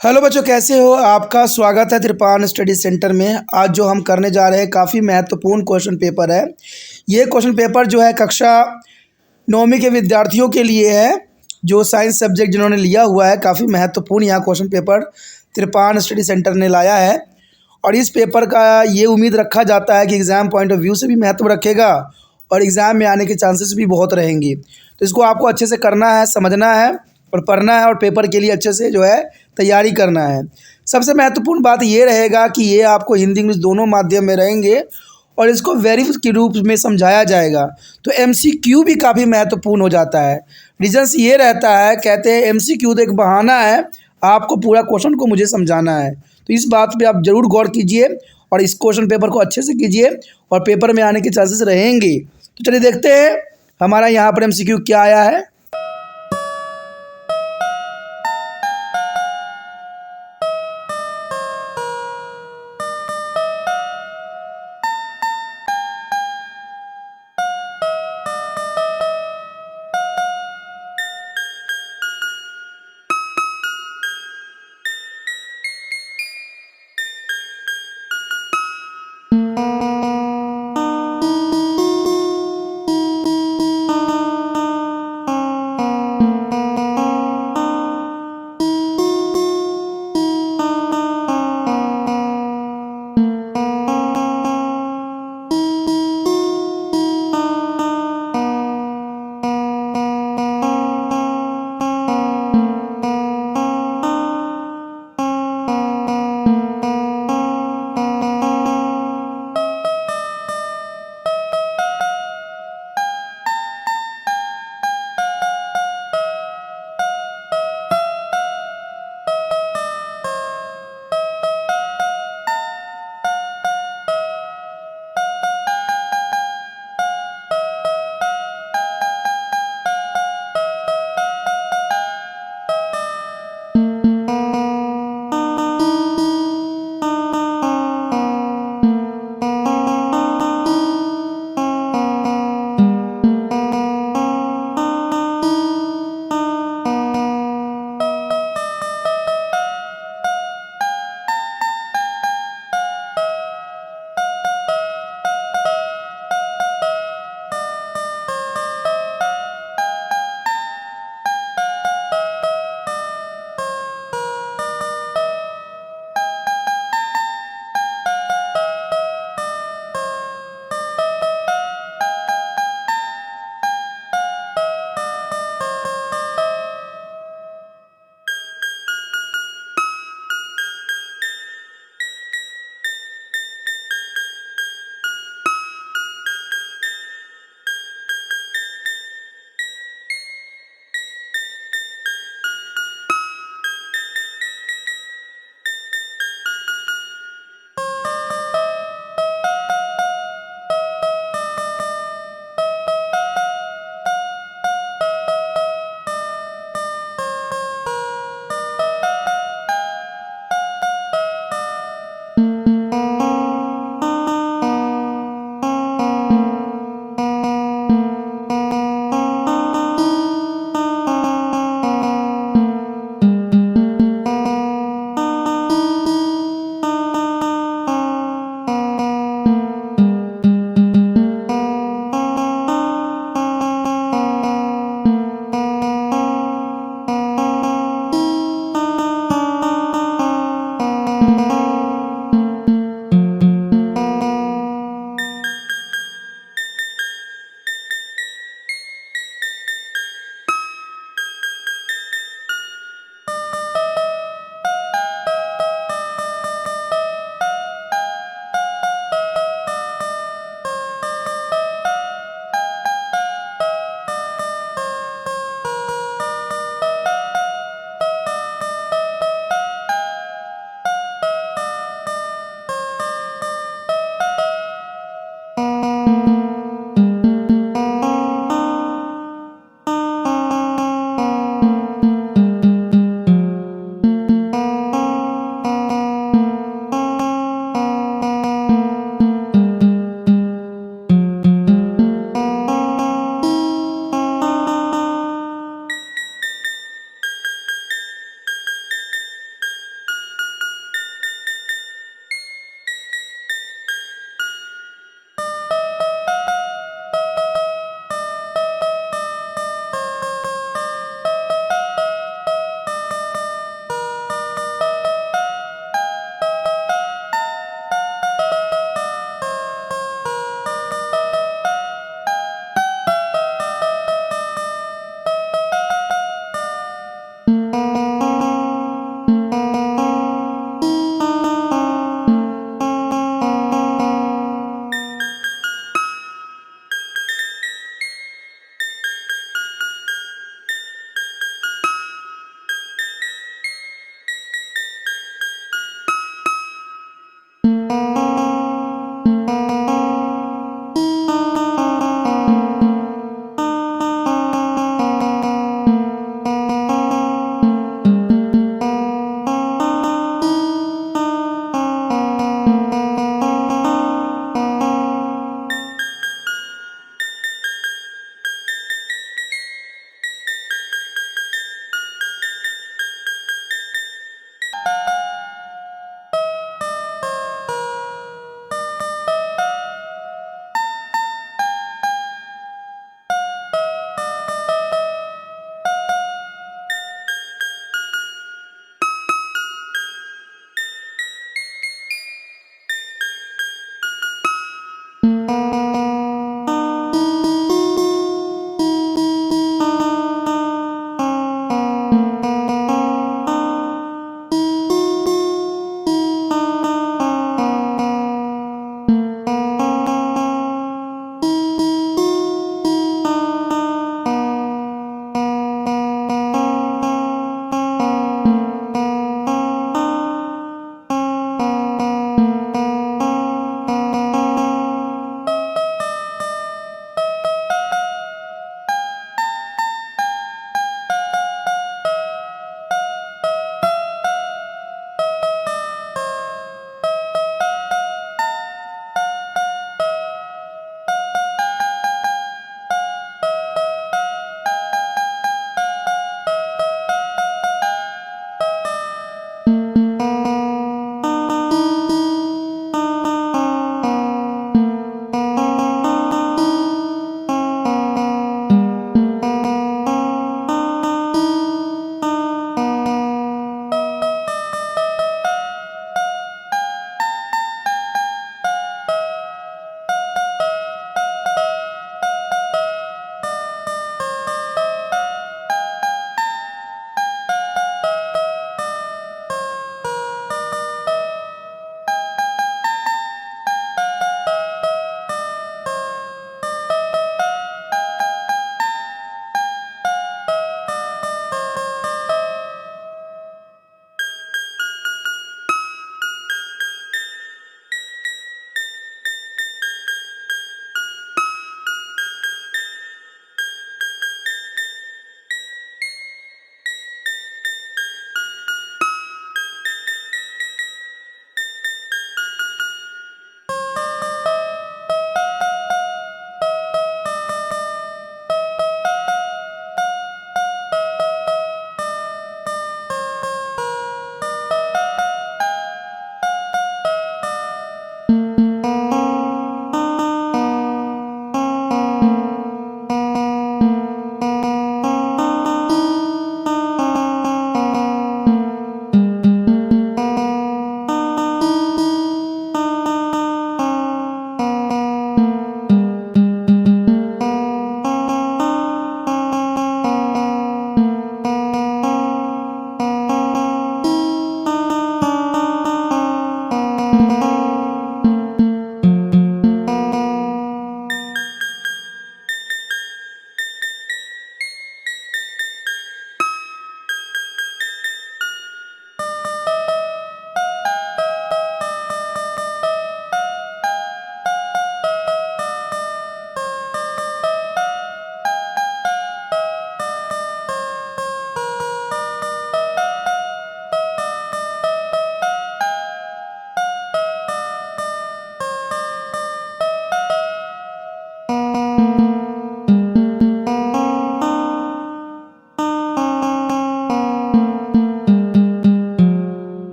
Hello बच्चों, कैसे हो? आपका स्वागत है त्रिपान स्टडी सेंटर में। आज जो हम करने जा रहे हैं काफ़ी महत्वपूर्ण क्वेश्चन पेपर है। ये क्वेश्चन पेपर जो है कक्षा 9वीं के विद्यार्थियों के लिए है, जो साइंस सब्जेक्ट जिन्होंने लिया हुआ है। काफ़ी महत्वपूर्ण यहाँ क्वेश्चन पेपर त्रिपान स्टडी सेंटर ने लाया है और इस पेपर का ये उम्मीद रखा जाता है कि एग्ज़ाम पॉइंट ऑफ व्यू से भी महत्व रखेगा और एग्ज़ाम में आने के चांसेस भी बहुत रहेंगे। तो इसको आपको अच्छे से करना है, समझना है और पढ़ना है और पेपर के लिए अच्छे से जो है तैयारी करना है। सबसे महत्वपूर्ण बात ये रहेगा कि ये आपको हिंदी इंग्लिश दोनों माध्यम में रहेंगे और इसको वेरिएबल के रूप में समझाया जाएगा। तो एमसीक्यू भी काफ़ी महत्वपूर्ण हो जाता है। रीजंस ये रहता है, कहते हैं एमसीक्यू तो एक बहाना है, आपको पूरा क्वेश्चन को मुझे समझाना है। तो इस बात पे आप ज़रूर गौर कीजिए और इस क्वेश्चन पेपर को अच्छे से कीजिए और पेपर में आने के चांसेस रहेंगे। तो चलिए देखते हैं हमारा यहाँ पर एमसीक्यू क्या आया है।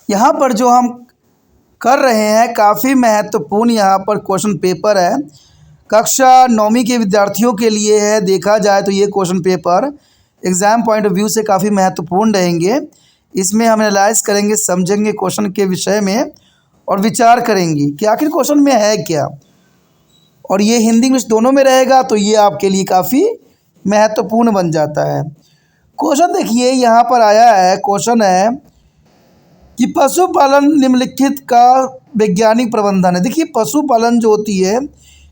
यहाँ पर जो हम कर रहे हैं काफ़ी महत्वपूर्ण यहाँ पर क्वेश्चन पेपर है, कक्षा 9वीं के विद्यार्थियों के लिए है। देखा जाए तो ये question paper exam point of view से काफ़ी महत्वपूर्ण रहेंगे। इसमें हम एनालाइज करेंगे, समझेंगे क्वेश्चन के विषय में और विचार करेंगे कि आखिर क्वेश्चन में है क्या। और ये हिंदी इंग्लिश दोनों में रहेगा तो ये आपके लिए काफ़ी महत्वपूर्ण बन जाता है। क्वेश्चन देखिए यहाँ पर आया है, क्वेश्चन है कि पशुपालन निम्नलिखित का वैज्ञानिक प्रबंधन है। देखिए पशुपालन जो होती है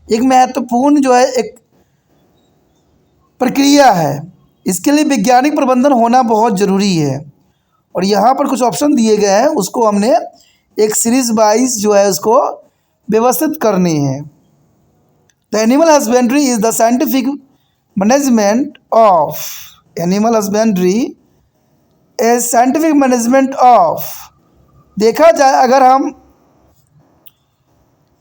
एक महत्वपूर्ण जो है एक प्रक्रिया है, इसके लिए वैज्ञानिक प्रबंधन होना बहुत ज़रूरी है। और यहाँ पर कुछ ऑप्शन दिए गए हैं, उसको हमने एक सीरीज वाइज जो है उसको व्यवस्थित करने हैं। The animal husbandry is the scientific management of animal husbandry A scientific management of. देखा जाए अगर हम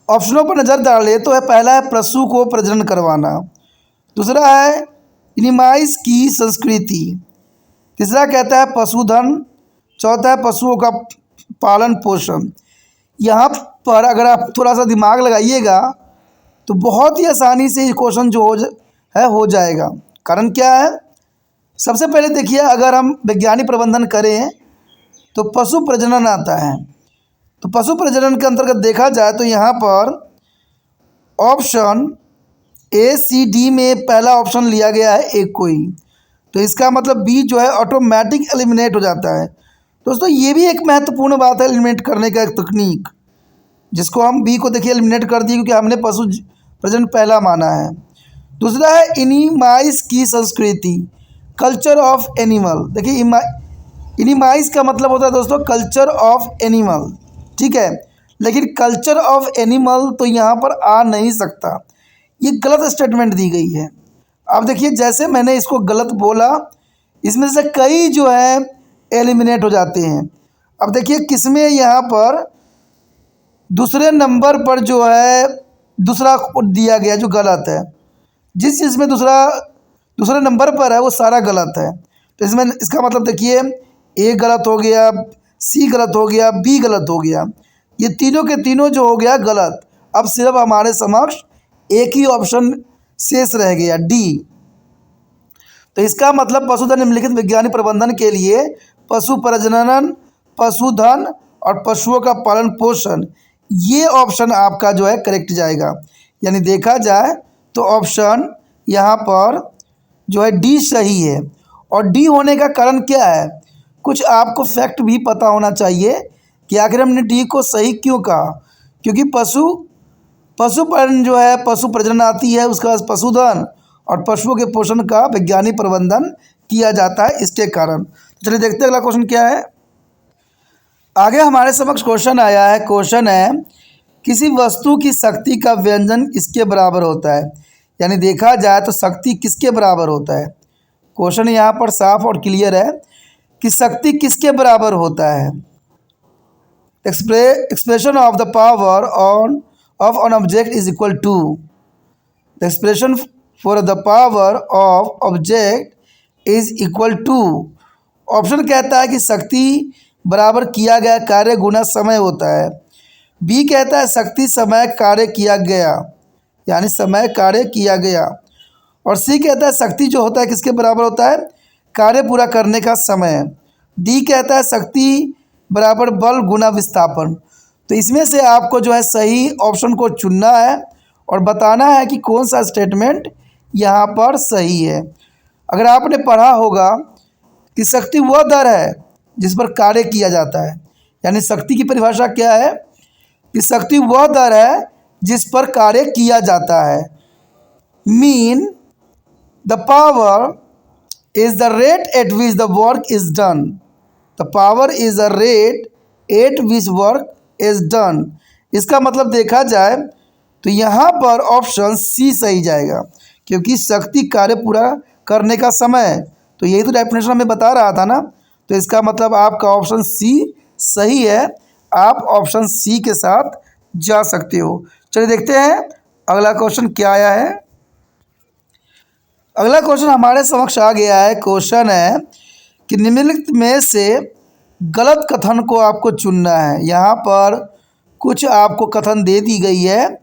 ऑप्शनों पर नज़र डालें तो है पहला है पशु को प्रजनन करवाना, दूसरा है इनिमाइस की संस्कृति, तीसरा कहता है पशुधन, चौथा है पशुओं का पालन पोषण। यहाँ पर अगर आप थोड़ा सा दिमाग लगाइएगा तो बहुत ही आसानी से ये क्वेश्चन जो हो जाएगा। कारण क्या है, सबसे पहले देखिए अगर हम वैज्ञानिक प्रबंधन करें तो पशु प्रजनन आता है। तो पशु प्रजनन के अंतर्गत देखा जाए तो यहाँ पर ऑप्शन ए सी डी में पहला ऑप्शन लिया गया है एक कोई, तो इसका मतलब बी जो है ऑटोमेटिक एलिमिनेट हो जाता है। दोस्तों ये भी एक महत्वपूर्ण बात है एलिमिनेट करने का एक तकनीक, जिसको हम बी को देखिए एलिमिनेट कर दिए क्योंकि हमने पशु प्रजनन पहला माना है। दूसरा है इनिमाइस की संस्कृति, कल्चर ऑफ एनिमल। देखिए इनिमाइस का मतलब होता है दोस्तों कल्चर ऑफ एनिमल, ठीक है, लेकिन कल्चर ऑफ एनिमल तो यहाँ पर आ नहीं सकता, ये गलत स्टेटमेंट दी गई है। अब देखिए जैसे मैंने इसको गलत बोला, इसमें से कई जो है एलिमिनेट हो जाते हैं। अब देखिए किसमें यहाँ पर दूसरे नंबर पर जो है दूसरा दिया गया जो गलत है, जिस चीज़ में दूसरे नंबर पर है वो सारा गलत है। तो इसमें इसका मतलब देखिए ए गलत हो गया, सी गलत हो गया, बी गलत हो गया, ये तीनों के तीनों जो हो गया गलत। अब सिर्फ हमारे समक्ष एक ही ऑप्शन शेष रह गया डी। तो इसका मतलब पशुधन निम्नलिखित वैज्ञानिक प्रबंधन के लिए पशु प्रजनन, पशुधन और पशुओं का पालन पोषण, ये ऑप्शन आपका जो है करेक्ट जाएगा। यानी देखा जाए तो ऑप्शन यहाँ पर जो है डी सही है। और डी होने का कारण क्या है, कुछ आपको फैक्ट भी पता होना चाहिए कि आखिर हमने डी को सही क्यों कहा। क्योंकि पशुपालन जो है पशु प्रजनन आती है, उसके बाद पशुधन और पशुओं के पोषण का वैज्ञानिक प्रबंधन किया जाता है इसके कारण। चलिए देखते हैं अगला क्वेश्चन क्या है। आगे हमारे समक्ष क्वेश्चन आया है, क्वेश्चन है किसी वस्तु की शक्ति का व्यंजन इसके बराबर होता है। यानी देखा जाए तो शक्ति किसके बराबर होता है। क्वेश्चन यहाँ पर साफ और क्लियर है कि शक्ति किसके बराबर होता है। Expression of the power of an object is equal to, the expression for the power of object is equal to. Option कहता है कि शक्ति बराबर किया गया कार्य गुना समय होता है। बी कहता है शक्ति समय कार्य किया गया, यानी समय कार्य किया गया। और सी कहता है शक्ति जो होता है किसके बराबर होता है, कार्य पूरा करने का समय। डी कहता है शक्ति बराबर बल गुना विस्थापन। तो इसमें से आपको जो है सही ऑप्शन को चुनना है और बताना है कि कौन सा स्टेटमेंट यहाँ पर सही है। अगर आपने पढ़ा होगा कि शक्ति वह दर है जिस पर कार्य किया जाता है, यानी शक्ति की परिभाषा क्या है कि शक्ति वह दर है जिस पर कार्य किया जाता है। Mean the power is the rate at which the work is done, the power is the rate at which work is done. इसका मतलब देखा जाए तो यहाँ पर ऑप्शन सी सही जाएगा, क्योंकि शक्ति कार्य पूरा करने का समय, तो यही तो डेफिनेशन हमें बता रहा था ना। तो इसका मतलब आपका ऑप्शन सी सही है, आप ऑप्शन सी के साथ जा सकते हो। चलिए देखते हैं अगला क्वेश्चन क्या आया है। अगला क्वेश्चन हमारे समक्ष आ गया है। क्वेश्चन है कि निम्नलिखित में से गलत कथन को आपको चुनना है। यहाँ पर कुछ आपको कथन दे दी गई है,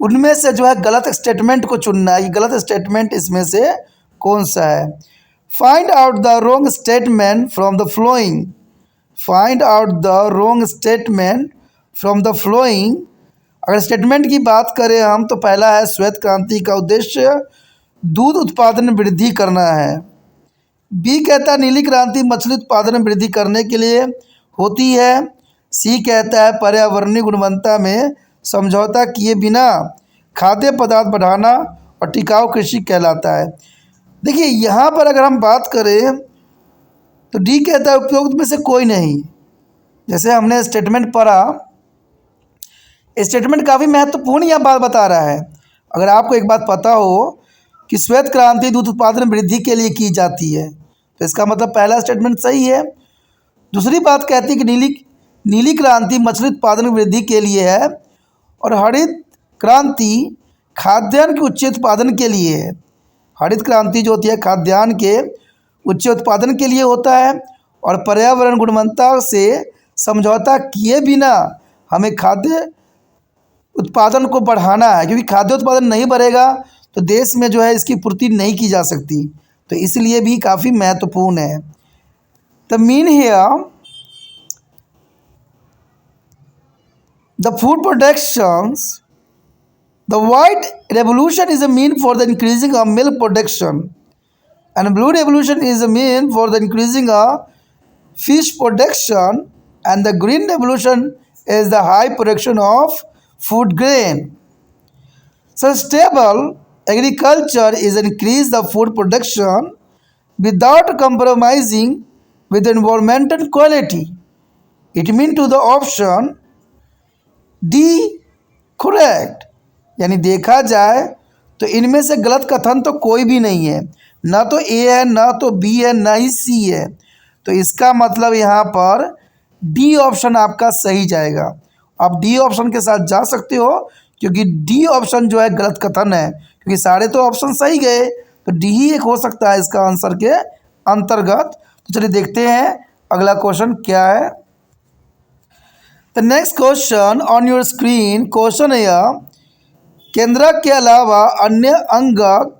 उनमें से जो है गलत स्टेटमेंट को चुनना है। ये गलत स्टेटमेंट इसमें से कौन सा है। Find out the wrong statement from the flowing. Find out the wrong statement from the flowing. अगर स्टेटमेंट की बात करें हम, तो पहला है श्वेत क्रांति का उद्देश्य दूध उत्पादन में वृद्धि करना है। बी कहता है नीली क्रांति मछली उत्पादन में वृद्धि करने के लिए होती है। सी कहता है पर्यावरणीय गुणवत्ता में समझौता किए बिना खाद्य पदार्थ बढ़ाना और टिकाऊ कृषि कहलाता है। देखिए यहाँ पर अगर हम बात करें तो डी कहता है उपयुक्त में से कोई नहीं। जैसे हमने स्टेटमेंट पढ़ा, स्टेटमेंट काफ़ी महत्वपूर्ण यह बात बता रहा है। अगर आपको एक बात पता हो कि श्वेत क्रांति दूध उत्पादन वृद्धि के लिए की जाती है, तो इसका मतलब पहला स्टेटमेंट सही है। दूसरी बात कहती है कि नीली क्रांति मछली उत्पादन वृद्धि के लिए है और हरित क्रांति खाद्यान्न के उच्च उत्पादन के लिए है। हरित क्रांति जो होती है खाद्यान्न के उच्च उत्पादन के लिए होता है और पर्यावरण गुणवत्ता से समझौता किए बिना हमें खाद्य उत्पादन को बढ़ाना है, क्योंकि खाद्य उत्पादन नहीं बढ़ेगा तो देश में जो है इसकी पूर्ति नहीं की जा सकती, तो इसलिए भी काफ़ी महत्वपूर्ण है। The mean here the food productions the white revolution is a mean for the increasing of milk production and blue revolution is a mean for the increasing of fish production and the green revolution is the high production of food grain. Sustainable agriculture is increase the food production without compromising with environmental quality. It means to the option D correct। यानी देखा जाए तो इनमें से गलत कथन तो कोई भी नहीं है, ना तो ए है, ना तो बी है, ना ही सी है। तो इसका मतलब यहाँ पर डी ऑप्शन आपका सही जाएगा। आप डी ऑप्शन के साथ जा सकते हो, क्योंकि डी ऑप्शन जो है गलत कथन है, क्योंकि सारे तो ऑप्शन सही गए, तो डी ही एक हो सकता है इसका आंसर के अंतर्गत। तो चलिए देखते हैं अगला क्वेश्चन क्या है। The next question on your screen, question है केंद्रक के अलावा अन्य अंगक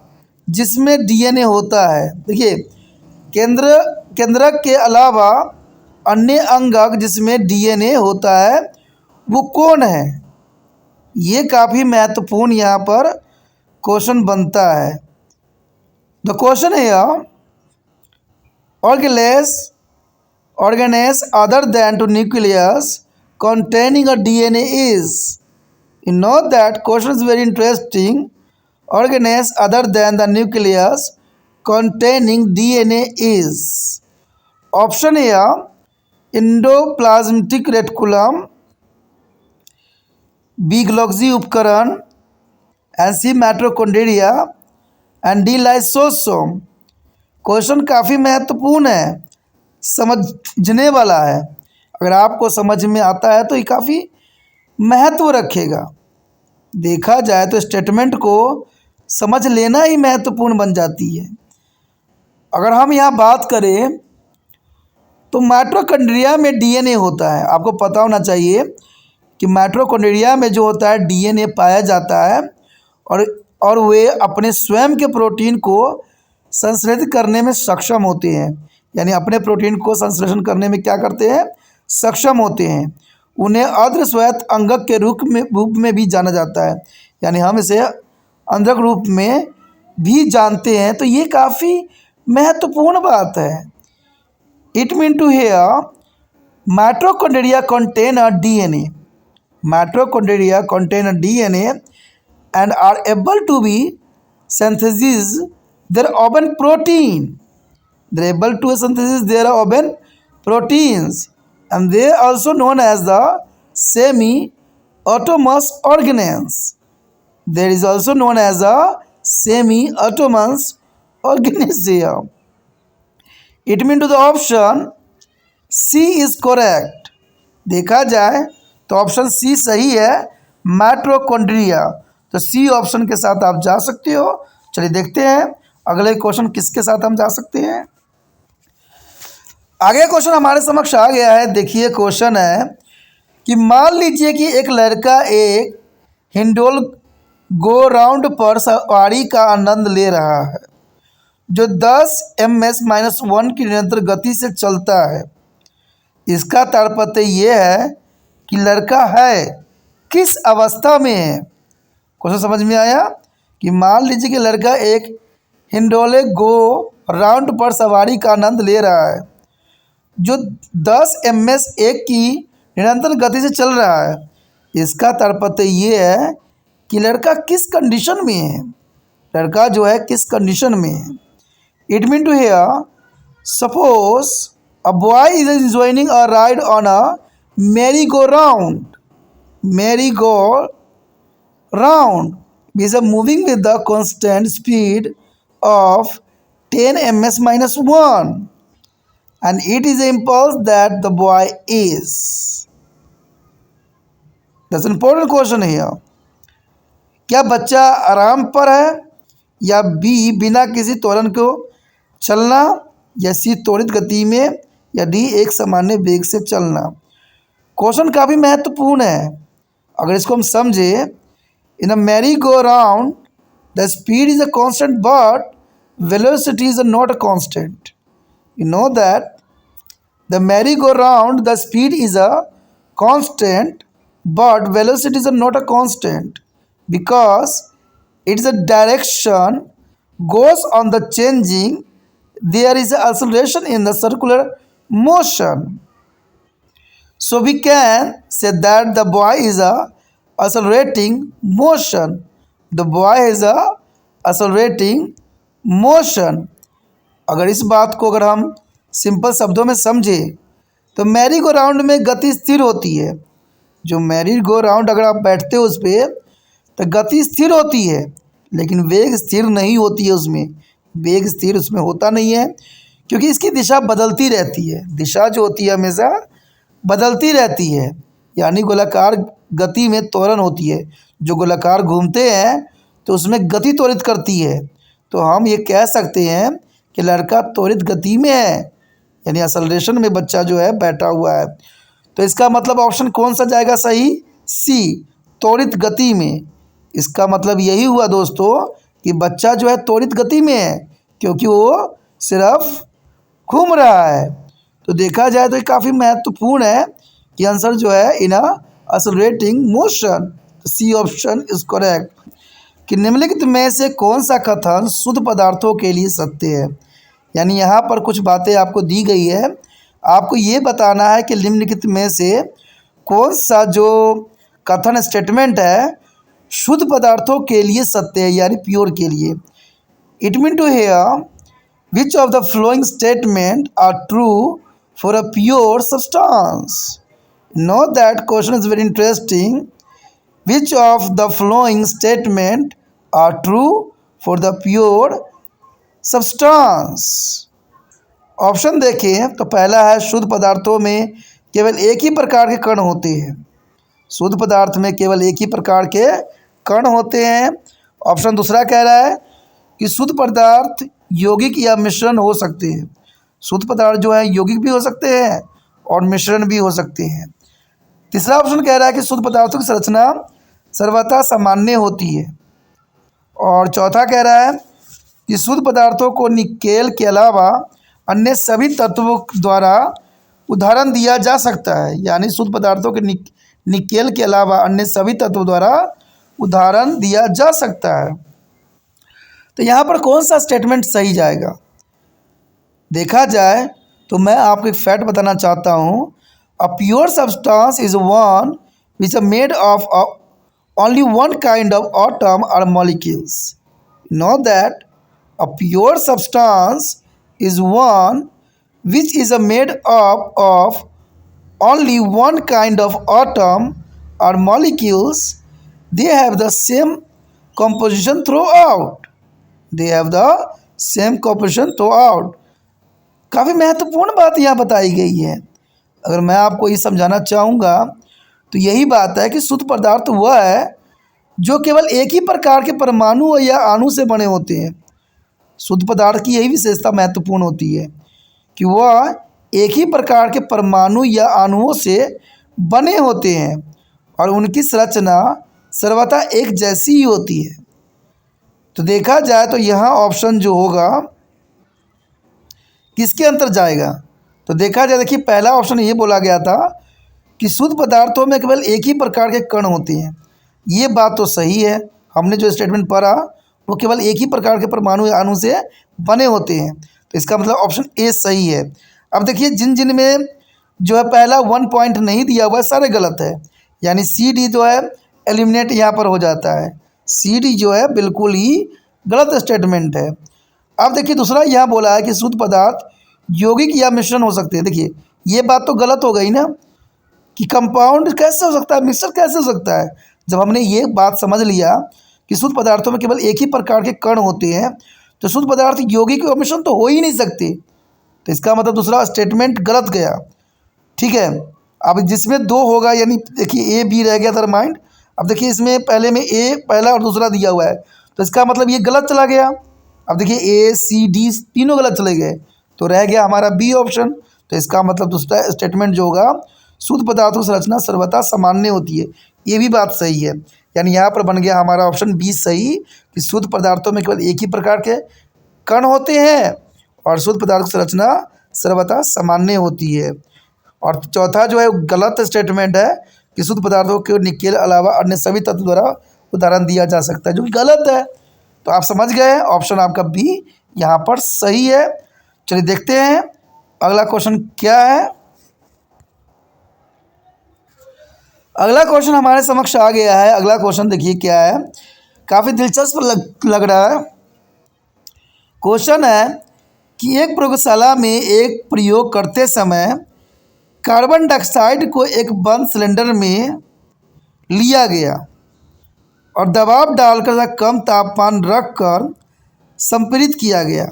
जिसमें डीएनए होता है। देखिए केंद्रक के अलावा अन्य अंगक जिसमें डीएनए होता है वो कौन है। ये काफ़ी महत्वपूर्ण यहाँ पर क्वेश्चन बनता है। द क्वेश्चन है organelles other than to nucleus containing a DNA is। You know that question is very interesting। Organelles other than the nucleus containing DNA is। Option A endoplasmic reticulum, B Golgi उपकरण, and C mitochondria and D lysosome। Question काफ़ी महत्वपूर्ण है, समझने वाला है। अगर आपको समझ में आता है तो ये काफ़ी महत्व रखेगा। देखा जाए तो स्टेटमेंट को समझ लेना ही महत्वपूर्ण बन जाती है। अगर हम यहाँ बात करें तो माइटोकॉन्ड्रिया में डीएनए होता है। आपको पता होना चाहिए कि माइटोकॉन्ड्रिया में जो होता है डीएनए पाया जाता है और वे अपने स्वयं के प्रोटीन को संश्लेषित करने में सक्षम होते हैं। यानी अपने प्रोटीन को संश्लेषण करने में क्या करते हैं, सक्षम होते हैं। उन्हें अर्ध स्वायत्त अंगक के रूप में भी जाना जाता है, यानी हम इसे अंगक रूप में भी जानते हैं। तो ये काफ़ी महत्वपूर्ण बात है। It mean to here mitochondria contain a DNA। Mitochondria contain a DNA and are able to be synthesize their own protein। They are able to synthesize their own proteins and they are also known as the semi-autonomous organelles। There is also known as a semi-autonomous organism। It means to the option C is correct। देखा जाए तो option C सही है, mitochondria. तो C option के साथ आप जा सकते हो। चलिए देखते हैं अगले क्वेश्चन किसके साथ हम जा सकते हैं। आगे क्वेश्चन हमारे समक्ष आ गया है। देखिए क्वेश्चन है कि मान लीजिए कि एक लड़का एक हिंडोल गो राउंड पर सवारी का आनंद ले रहा है जो 10 ms-1 की निरंतर गति से चलता है। इसका तात्पर्य यह है कि लड़का है किस अवस्था में है। क्वेश्चन समझ में आया कि मान लीजिए कि लड़का एक हिंडोले गो राउंड पर सवारी का आनंद ले रहा है जो 10 ms/1 की निरंतर गति से चल रहा है। इसका तात्पर्य ये है कि लड़का किस कंडीशन में है, लड़का जो है किस कंडीशन में है। It mean to here suppose a boy is enjoying a ride on a merry go round is moving with the constant speed of 10 ms-1 and it is the impulse that the boy is. That's an important question here. क्या बच्चा आराम पर है, या B बिना किसी त्वरण को चलना, या सी त्वरित गति में, या डी एक सामान्य वेग से चलना। क्वेश्चन काफ़ी महत्वपूर्ण है। अगर इसको हम समझे, in a merry go round the speed is a constant but velocity is not a constant. You know that the merry go round the speed is a constant but velocity is not a constant because its direction goes on the changing. There is acceleration in the circular motion, so we can say that the boy is a accelerating motion. The boy is a accelerating motion. अगर इस बात को अगर हम simple शब्दों में समझें तो मैरी गो राउंड में गति स्थिर होती है। जो मैरी गो राउंड अगर आप बैठते हो उस पर तो गति स्थिर होती है, लेकिन वेग स्थिर नहीं होती है। उसमें वेग स्थिर उसमें होता नहीं है क्योंकि इसकी दिशा बदलती रहती है। दिशा जो होती है हमेशा बदलती रहती है, यानी गोलाकार गति में त्वरण होती है। जो गोलाकार घूमते हैं तो उसमें गति त्वरित करती है। तो हम ये कह सकते हैं कि लड़का त्वरित गति में है, यानी एक्सेलरेशन में बच्चा जो है बैठा हुआ है। तो इसका मतलब ऑप्शन कौन सा जाएगा सही? सी, त्वरित गति में। इसका मतलब यही हुआ दोस्तों कि बच्चा जो है त्वरित गति में है क्योंकि वो सिर्फ घूम रहा है। तो देखा जाए तो ये काफ़ी महत्वपूर्ण है कि आंसर जो है in a accelerating motion. C option is correct. कि निम्नलिखित में से कौन सा कथन शुद्ध पदार्थों के लिए सत्य है। यानी यहाँ पर कुछ बातें आपको दी गई है, आपको ये बताना है कि निम्नलिखित में से कौन सा जो कथन स्टेटमेंट है शुद्ध पदार्थों के लिए सत्य है, यानी प्योर के लिए। It mean to here which of the following statement are true for a pure substance. Know that question is very interesting. Which of the following statement are true for the pure substance. Option देखें तो पहला है शुद्ध पदार्थों में केवल एक ही प्रकार के कण होते हैं। शुद्ध पदार्थ में केवल एक ही प्रकार के कण होते हैं। ऑप्शन दूसरा कह रहा है कि शुद्ध पदार्थ यौगिक या मिश्रण हो सकते हैं। शुद्ध पदार्थ जो है यौगिक भी हो सकते हैं और मिश्रण भी हो सकते हैं। तीसरा ऑप्शन कह रहा है कि शुद्ध पदार्थों की संरचना सर्वथा सामान्य होती है। और चौथा कह रहा है कि शुद्ध पदार्थों को निकेल के अलावा अन्य सभी तत्वों द्वारा उदाहरण दिया जा सकता है, यानी शुद्ध पदार्थों के निकेल के अलावा अन्य सभी तत्वों द्वारा उदाहरण दिया जा सकता है। तो यहाँ पर कौन सा स्टेटमेंट सही जाएगा? देखा जाए तो मैं आपको एक फैक्ट बताना चाहता हूँ। A pure substance is one which are made of only one kind of atom और molecules. Know that a pure substance is one which is made up of only one kind of atom or molecules. They have the same composition throughout. They have the same composition throughout. काफ़ी महत्वपूर्ण बात यहाँ बताई गई है। अगर मैं आपको ये समझाना चाहूँगा तो यही बात है कि शुद्ध पदार्थ वह है जो केवल एक ही प्रकार के परमाणु या अणु से बने होते हैं। शुद्ध पदार्थ की यही विशेषता महत्वपूर्ण होती है कि वह एक ही प्रकार के परमाणु या अणुओं से बने होते हैं और उनकी संरचना सर्वथा एक जैसी ही होती है। तो देखा जाए तो यहाँ ऑप्शन जो होगा किसके अंतर जाएगा? तो देखा जाए, देखिए पहला ऑप्शन ये बोला गया था कि शुद्ध पदार्थों में केवल एक ही प्रकार के कण होते हैं। ये बात तो सही है, हमने जो स्टेटमेंट पढ़ा वो केवल एक ही प्रकार के परमाणु या अणु से बने होते हैं। तो इसका मतलब ऑप्शन ए सही है। अब देखिए जिन जिन में जो है पहला 1 पॉइंट नहीं दिया हुआ है सारे गलत है, यानी सी डी जो है एलिमिनेट यहाँ पर हो जाता है। सी डी जो है बिल्कुल ही गलत स्टेटमेंट है। अब देखिए दूसरा यहाँ बोला है कि शुद्ध पदार्थ यौगिक या मिश्रण हो सकते हैं। देखिए ये बात तो गलत हो गई ना, कि कंपाउंड कैसे हो सकता है, मिक्सचर कैसे हो सकता है। जब हमने ये बात समझ लिया कि शुद्ध पदार्थों में केवल एक ही प्रकार के कण होते हैं, तो शुद्ध पदार्थ यौगिक और मिश्रण तो हो ही नहीं सकते। तो इसका मतलब दूसरा स्टेटमेंट गलत गया। ठीक है, अब जिसमें दो होगा, यानी देखिए ए बी रह गया डिटरमाइंड। अब देखिए इसमें पहले में ए पहला और दूसरा दिया हुआ है, तो इसका मतलब ये गलत चला गया। अब देखिए ए सी डी तीनों गलत चले गए, तो रह गया हमारा बी ऑप्शन। तो इसका मतलब दूसरा स्टेटमेंट जो होगा शुद्ध पदार्थों की संरचना सर्वथा सामान्य होती है, ये भी बात सही है। यानी यहाँ पर बन गया हमारा ऑप्शन बी सही, कि शुद्ध पदार्थों में केवल एक ही प्रकार के कण होते हैं और शुद्ध पदार्थ की संरचना सर्वथा सामान्य होती है। और चौथा जो है गलत स्टेटमेंट है कि शुद्ध पदार्थों के निकेल अलावा अन्य सभी तत्व द्वारा उदाहरण दिया जा सकता है, जो कि गलत है। तो आप समझ गए, ऑप्शन आपका बी यहाँ पर सही है। चलिए देखते हैं अगला क्वेश्चन क्या है। अगला क्वेश्चन हमारे समक्ष आ गया है। अगला क्वेश्चन देखिए क्या है, काफ़ी दिलचस्प लग रहा है। क्वेश्चन है कि एक प्रयोगशाला में एक प्रयोग करते समय कार्बन डाइऑक्साइड को एक बंद सिलेंडर में लिया गया और दबाव डालकर कम तापमान रखकर संपीड़ित किया गया।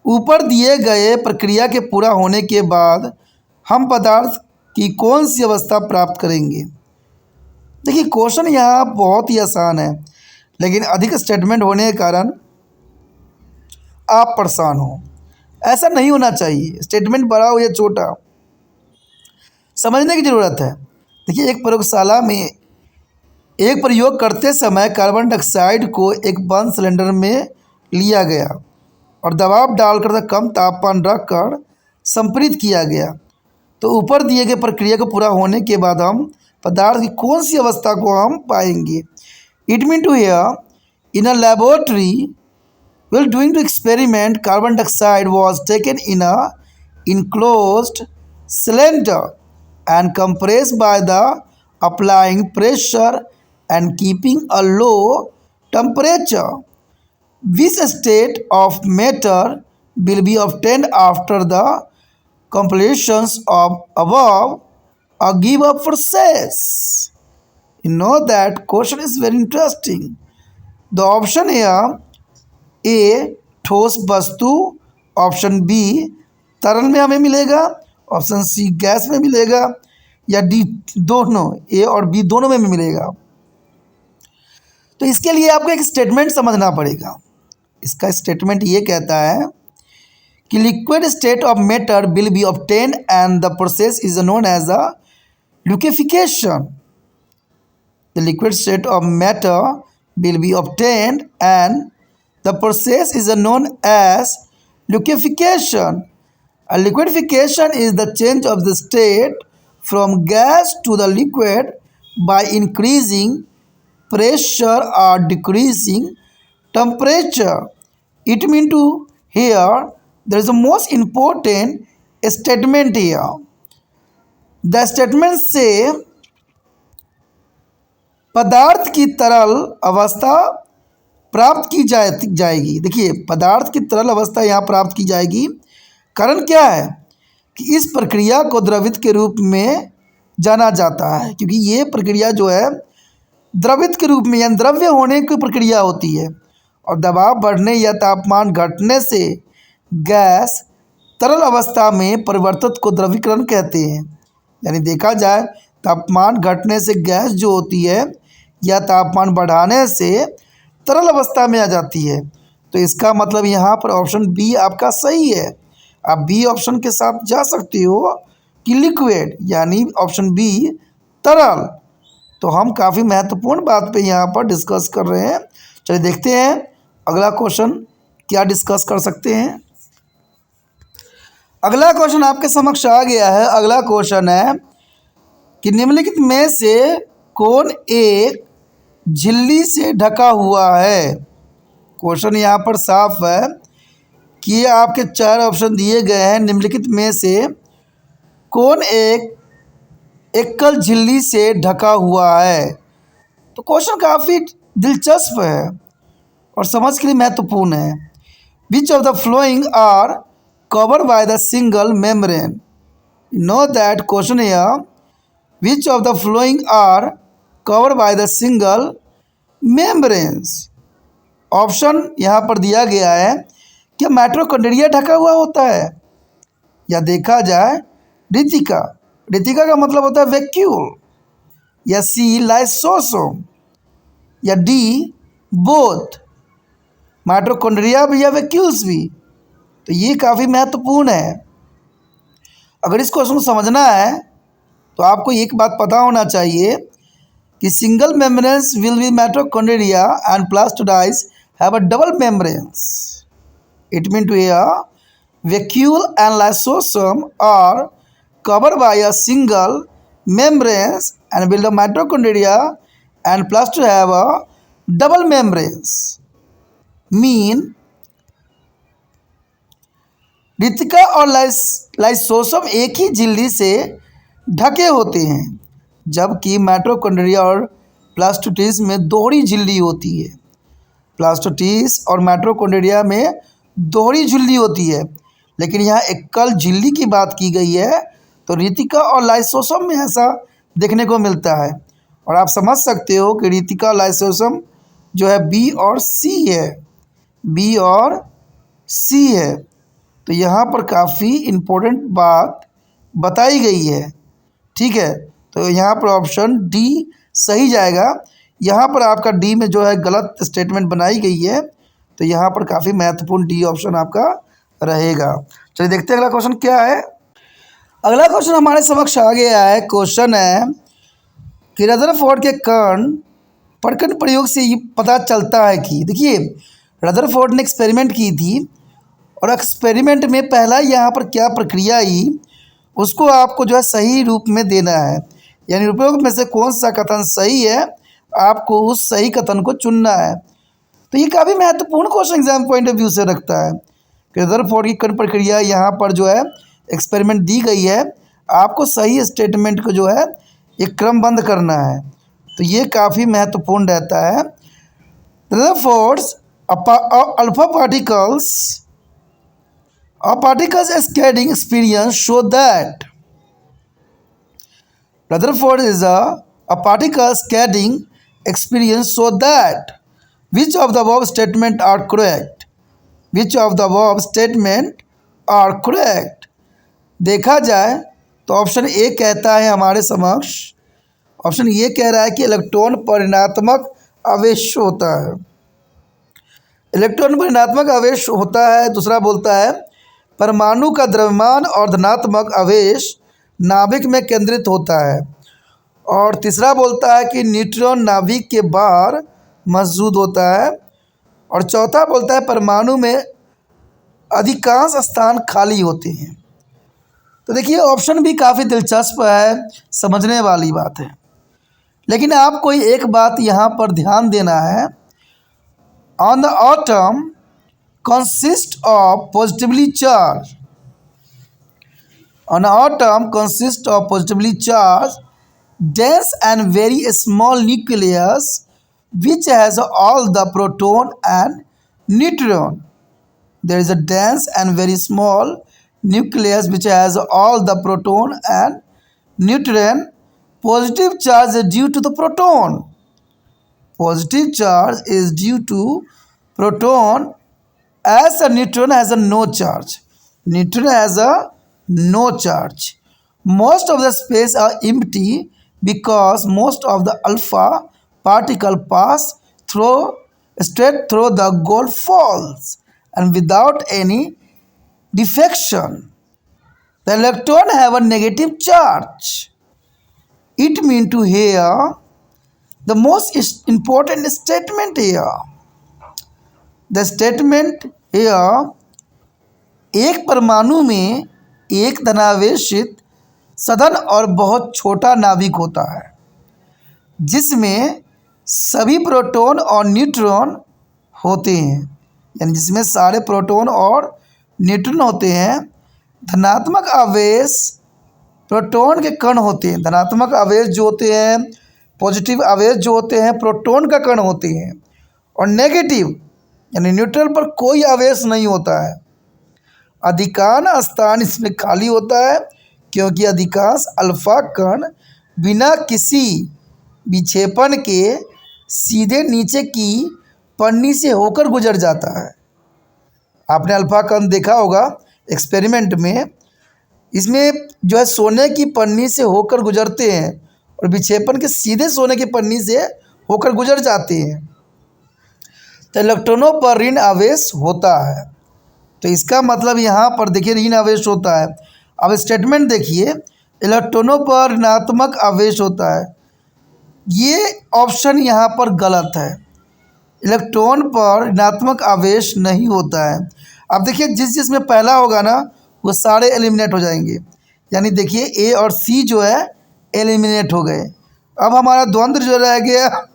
ऊपर दिए गए प्रक्रिया के पूरा होने के बाद हम पदार्थ की कौन सी अवस्था प्राप्त करेंगे? देखिए क्वेश्चन यहाँ बहुत ही आसान है, लेकिन अधिक स्टेटमेंट होने के कारण आप परेशान हो। ऐसा नहीं होना चाहिए, स्टेटमेंट बड़ा हो या छोटा समझने की ज़रूरत है। देखिए एक प्रयोगशाला में एक प्रयोग करते समय कार्बन डाइऑक्साइड को एक बंद सिलेंडर में लिया गया और दबाव डालकर कम तापमान रखकर संपीड़ित किया गया। तो ऊपर दिए गए प्रक्रिया को पूरा होने के बाद हम पदार्थ की कौन सी अवस्था को हम पाएंगे? It mean to here in a laboratory while doing the experiment, carbon dioxide was taken in a enclosed cylinder and compressed by the applying pressure and keeping a low temperature. This state of matter will be obtained after the completions of above a give-up process. You know that question is very interesting. The option here ए ठोस वस्तु, option B तरल में हमें मिलेगा, option C gas में मिलेगा, या D दोनों, ए और बी दोनों में मिलेगा। तो इसके लिए आपको एक स्टेटमेंट समझना पड़ेगा। इसका स्टेटमेंट ये कहता है कि liquid state of matter will be obtained and the process is known as a liquefaction. The liquid state of matter will be obtained and the process is known as liquefaction. A liquefaction is the change of the state from gas to the liquid by increasing pressure or decreasing temperature. It means to here there is a most important statement here. The statement say पदार्थ की तरल अवस्था प्राप्त की जाएगी। देखिए पदार्थ की तरल अवस्था यहाँ प्राप्त की जाएगी। कारण क्या है कि इस प्रक्रिया को द्रवित के रूप में जाना जाता है, क्योंकि ये प्रक्रिया जो है द्रवित के रूप में यानी द्रव्य होने की प्रक्रिया होती है और दबाव बढ़ने या तापमान घटने से गैस तरल अवस्था में परिवर्तित को द्रवीकरण कहते हैं। यानी देखा जाए तापमान घटने से गैस जो होती है या तापमान बढ़ाने से तरल अवस्था में आ जाती है। तो इसका मतलब यहाँ पर ऑप्शन बी आपका सही है। आप बी ऑप्शन के साथ जा सकते हो कि लिक्विड, यानी ऑप्शन बी तरल। तो हम काफ़ी महत्वपूर्ण बात पे यहाँ पर डिस्कस कर रहे हैं। चलिए देखते हैं अगला क्वेश्चन क्या डिस्कस कर सकते हैं। अगला क्वेश्चन आपके समक्ष आ गया है। अगला क्वेश्चन है कि निम्नलिखित में से कौन एक झिल्ली से ढका हुआ है। क्वेश्चन यहाँ पर साफ है कि आपके 4 ऑप्शन दिए गए हैं। निम्नलिखित में से कौन एक एकल झिल्ली से ढका हुआ है। तो क्वेश्चन काफ़ी दिलचस्प है और समझ के लिए महत्वपूर्ण है। Which of the following are covered by the single membrane. Know that question here, which of the following are covered by the single membranes. Option यहाँ पर दिया गया है कि माइटोकॉन्ड्रिया ढका हुआ होता है, या देखा जाए रितिका, रितिका का मतलब होता है वैक्यूल, या सी लाइसोसोम, या डी बोथ, माइटोकॉन्ड्रिया भी या वैक्यूल्स भी। तो ये काफ़ी महत्वपूर्ण है। अगर इस क्वेश्चन को समझना है तो आपको एक बात पता होना चाहिए कि single membranes will be mitochondria and plastids have a double membranes. It mean two vacuole and lysosome are covered by a single membranes and build a mitochondria and plasto have a double membranes. Mean Ritika और lysosome एक ही झिल्ली से ढके होते हैं, जबकि mitochondria और प्लास्टोटिस में दोहरी झिल्ली होती है। प्लास्टोटिस और माइटोकॉन्ड्रिया में दोहरी झिल्ली होती है, लेकिन यहाँ एकल झिल्ली की बात की गई है। तो रितिका और लाइसोसोम में ऐसा देखने को मिलता है। और आप समझ सकते हो कि रितिका और लाइसोसोम जो है बी और सी है, बी और सी है। तो यहाँ पर काफ़ी इम्पोर्टेंट बात बताई गई है। ठीक है, तो यहाँ पर ऑप्शन डी सही जाएगा। यहाँ पर आपका डी में जो है गलत स्टेटमेंट बनाई गई है, तो यहाँ पर काफ़ी महत्वपूर्ण डी ऑप्शन आपका रहेगा। चलिए देखते हैं अगला क्वेश्चन क्या है। अगला क्वेश्चन हमारे समक्ष आ गया है। क्वेश्चन है कि रदरफोर्ड के कण पटकन प्रयोग से ये पता चलता है कि, देखिए रदरफोर्ड ने एक्सपेरिमेंट की थी और एक्सपेरिमेंट में पहला यहाँ पर क्या प्रक्रिया आई उसको आपको जो है सही रूप में देना है, यानी रूपों में से कौन सा कथन सही है आपको उस सही कथन को चुनना है। तो ये काफ़ी महत्वपूर्ण question exam point of view से रखता है कि रदरफोर्ड की कण प्रक्रिया यहाँ पर जो है एक्सपेरिमेंट दी गई है, आपको सही स्टेटमेंट को जो है एक क्रमबद्ध करना है। तो ये काफ़ी महत्वपूर्ण रहता है। Rutherford's alpha particles scattering experience show that Rutherford is a particle scattering experience so that which of the above statement are correct? Which of the above statement are correct? देखा जाए तो ऑप्शन ए कहता है हमारे समक्ष, option ये कह रहा है कि इलेक्ट्रॉन परिणात्मक आवेश होता है, इलेक्ट्रॉन परिणात्मक आवेश होता है। दूसरा बोलता है परमाणु का द्रव्यमान और धनात्मक आवेश नाभिक में केंद्रित होता है। और तीसरा बोलता है कि न्यूट्रॉन नाभिक के बाहर मौजूद होता है। और चौथा बोलता है परमाणु में अधिकांश स्थान खाली होते हैं। तो देखिए ऑप्शन भी काफ़ी दिलचस्प है, समझने वाली बात है, लेकिन आपको एक बात यहाँ पर ध्यान देना है। On the atom consists of positively charged. An atom consists of positively charged, dense and very small nucleus which has all the proton and neutron. There is a dense and very small nucleus which has all the proton and neutron. Positive charge is due to the proton. Positive charge is due to proton, as a neutron has a no charge. Neutron has a no charge. Most of the space are empty because most of the alpha particle pass straight through the gold falls and without any defection. The electron have a negative charge. It mean to here the most important statement here. The statement here, एक परमाणु में एक धनावेशित सघन और बहुत छोटा नाभिक होता है जिसमें सभी प्रोटॉन और न्यूट्रॉन होते हैं, यानी जिसमें सारे प्रोटॉन और न्यूट्रॉन होते हैं। धनात्मक आवेश प्रोटॉन के कण होते हैं, धनात्मक आवेश जो होते हैं, पॉजिटिव आवेश जो होते हैं प्रोटॉन का कण होते हैं, और नेगेटिव यानी न्यूट्रल पर कोई आवेश नहीं होता है। अधिकांश स्थान इसमें खाली होता है क्योंकि अधिकांश अल्फा कण बिना किसी विक्षेपण के सीधे नीचे की पन्नी से होकर गुजर जाता है। आपने अल्फा कण देखा होगा एक्सपेरिमेंट में, इसमें जो है सोने की पन्नी से होकर गुजरते हैं और विक्षेपण के सीधे सोने की पन्नी से होकर गुजर जाते हैं। तो इलेक्ट्रॉनों पर ऋण आवेश होता है, तो इसका मतलब यहाँ पर देखिए ऋण आवेश होता है। अब स्टेटमेंट देखिए, इलेक्ट्रॉनों पर ऋणात्मक आवेश होता है, ये ऑप्शन यहाँ पर गलत है। इलेक्ट्रॉन पर ऋणात्मक आवेश नहीं होता है। अब देखिए जिसमें पहला होगा ना वो सारे एलिमिनेट हो जाएंगे, यानी देखिए ए और सी जो है एलिमिनेट हो गए। अब हमारा द्वंद्व जो रह गया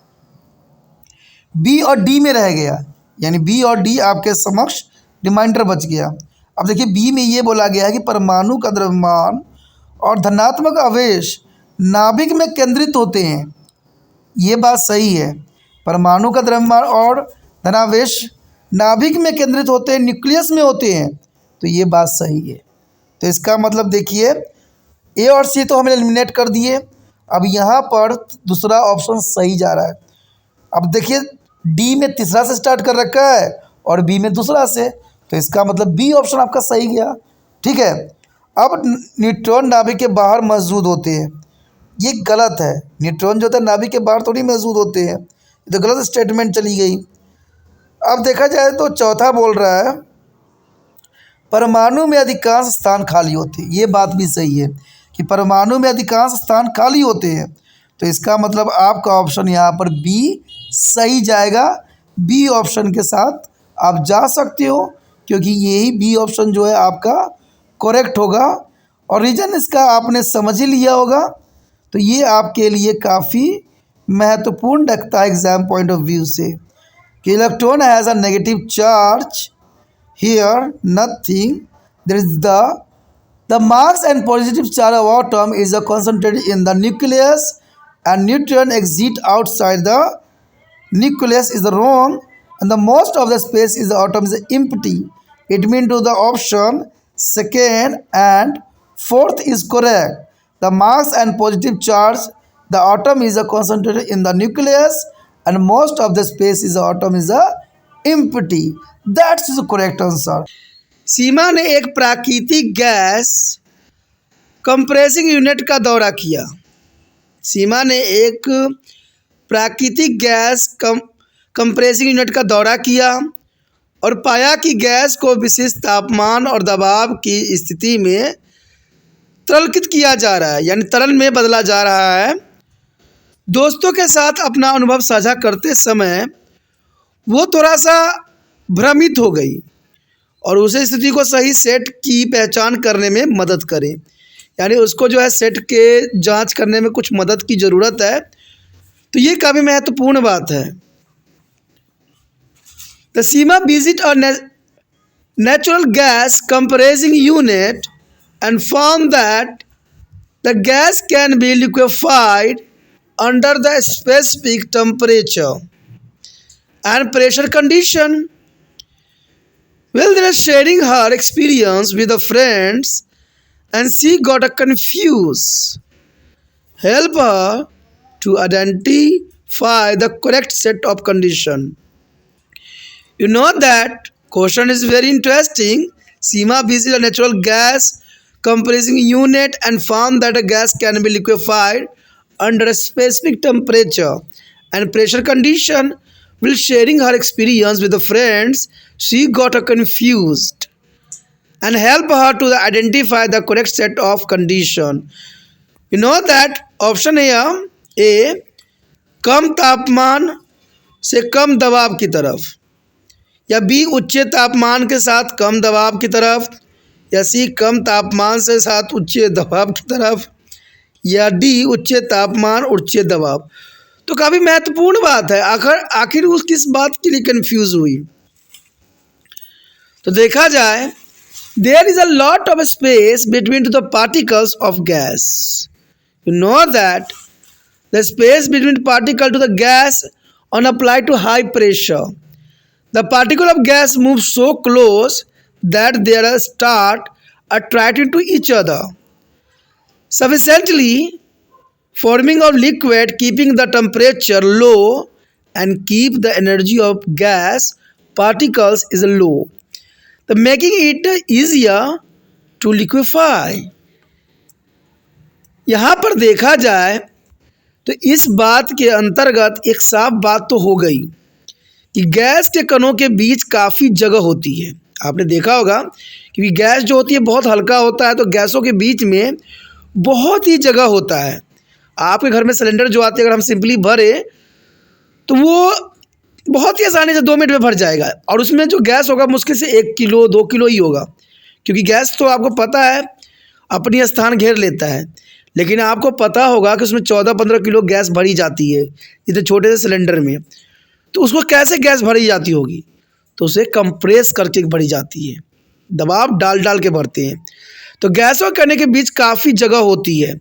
बी और डी में रह गया, यानी बी और डी आपके समक्ष रिमाइंडर बच गया। अब देखिए बी में ये बोला गया है कि परमाणु का द्रव्यमान और धनात्मक आवेश नाभिक में केंद्रित होते हैं। ये बात सही है, परमाणु का द्रव्यमान और धनावेश नाभिक में केंद्रित होते हैं, न्यूक्लियस में होते हैं, तो ये बात सही है। तो इसका मतलब देखिए ए और सी तो हमने एलिमिनेट कर दिए, अब यहाँ पर दूसरा ऑप्शन सही जा रहा है। अब देखिए डी में तीसरा से स्टार्ट कर रखा है और बी में दूसरा से, तो इसका मतलब बी ऑप्शन आपका सही गया। ठीक है, अब न्यूट्रॉन नाभिक के बाहर मौजूद होते हैं, ये गलत है। न्यूट्रॉन जो होता है नाभिक के बाहर थोड़ी मौजूद होते हैं, ये तो गलत स्टेटमेंट चली गई। अब देखा जाए तो चौथा बोल रहा है परमाणु में अधिकांश स्थान खाली होते हैं, ये बात भी सही है कि परमाणु में अधिकांश स्थान खाली होते हैं, तो इसका मतलब आपका ऑप्शन यहाँ पर बी सही जाएगा। बी ऑप्शन के साथ आप जा सकते हो क्योंकि यही बी ऑप्शन जो है आपका करेक्ट होगा, और रीज़न इसका आपने समझ ही लिया होगा, तो ये आपके लिए काफ़ी महत्वपूर्ण लगता है एग्जाम पॉइंट ऑफ व्यू से कि electron has a negative charge here nothing there is the mass and positive charge of atom is concentrated in the nucleus and neutron exit outside the nucleus is wrong and the most of the space is the atom is empty. It means to the option second and fourth is correct. The mass and positive charge the atom is concentrated in the nucleus and most of the space is the atom is empty. That's the correct answer. सीमा ने एक प्राकृतिक gas compressing unit का दौरा किया। सीमा ने एक प्राकृतिक gas compressing unit का दौरा किया और पाया कि गैस को विशिष्ट तापमान और दबाव की स्थिति में तरलकित किया जा रहा है, यानी तरल में बदला जा रहा है। दोस्तों के साथ अपना अनुभव साझा करते समय वो थोड़ा सा भ्रमित हो गई और उसे स्थिति को सही सेट की पहचान करने में मदद करें, यानी उसको जो है सेट के जांच करने में कुछ मदद की ज़रूरत है, तो ये काफ़ी महत्वपूर्ण बात है। The Seema visit a natural gas compressing unit and found that the gas can be liquefied under the specific temperature and pressure condition. Well, they are sharing her experience with the friends and she got confused. Help her to identify the correct set of condition. You know that question is very interesting. Seema visited a natural gas compressing unit and found that a gas can be liquefied under a specific temperature and pressure condition. While sharing her experience with the friends, she got confused and help her to identify the correct set of condition. You know that option है A कम तापमान से कम दबाव की तरफ, या B उच्च तापमान के साथ कम दबाव की तरफ, या C कम तापमान से साथ उच्च दबाव की तरफ, या D उच्च तापमान उच्च दबाव। तो काफ़ी महत्वपूर्ण बात है। आखिर उस किस बात के लिए कंफ्यूज हुई? तो देखा जाए, there is a lot of space between the particles of gas. You know that the space between particle to the gas on applied to high pressure, the particle of gas move so close that they are start attracting to each other sufficiently, forming of liquid, keeping the temperature low and keep the energy of gas particles is low, the making it easier to liquefy। यहाँ पर देखा जाए तो इस बात के अंतर्गत एक साफ बात तो हो गई कि गैस के कणों के बीच काफ़ी जगह होती है। आपने देखा होगा कि गैस जो होती है बहुत हल्का होता है, तो गैसों के बीच में बहुत ही जगह होता है। आपके घर में सिलेंडर जो आते हैं, अगर हम सिंपली भरे तो वो बहुत ही आसानी से 2 मिनट में भर जाएगा, और उसमें जो गैस होगा मुश्किल से 1 किलो 2 किलो ही होगा, क्योंकि गैस तो आपको पता है अपनी स्थान घेर लेता है। लेकिन आपको पता होगा कि उसमें 14-15 किलो गैस भरी जाती है इतने छोटे से सिलेंडर में। तो उसको कैसे गैस भरी जाती होगी? तो उसे कंप्रेस करके भरी जाती है, दबाव डाल डाल के भरते हैं। तो गैसों के कण के बीच काफ़ी जगह होती है।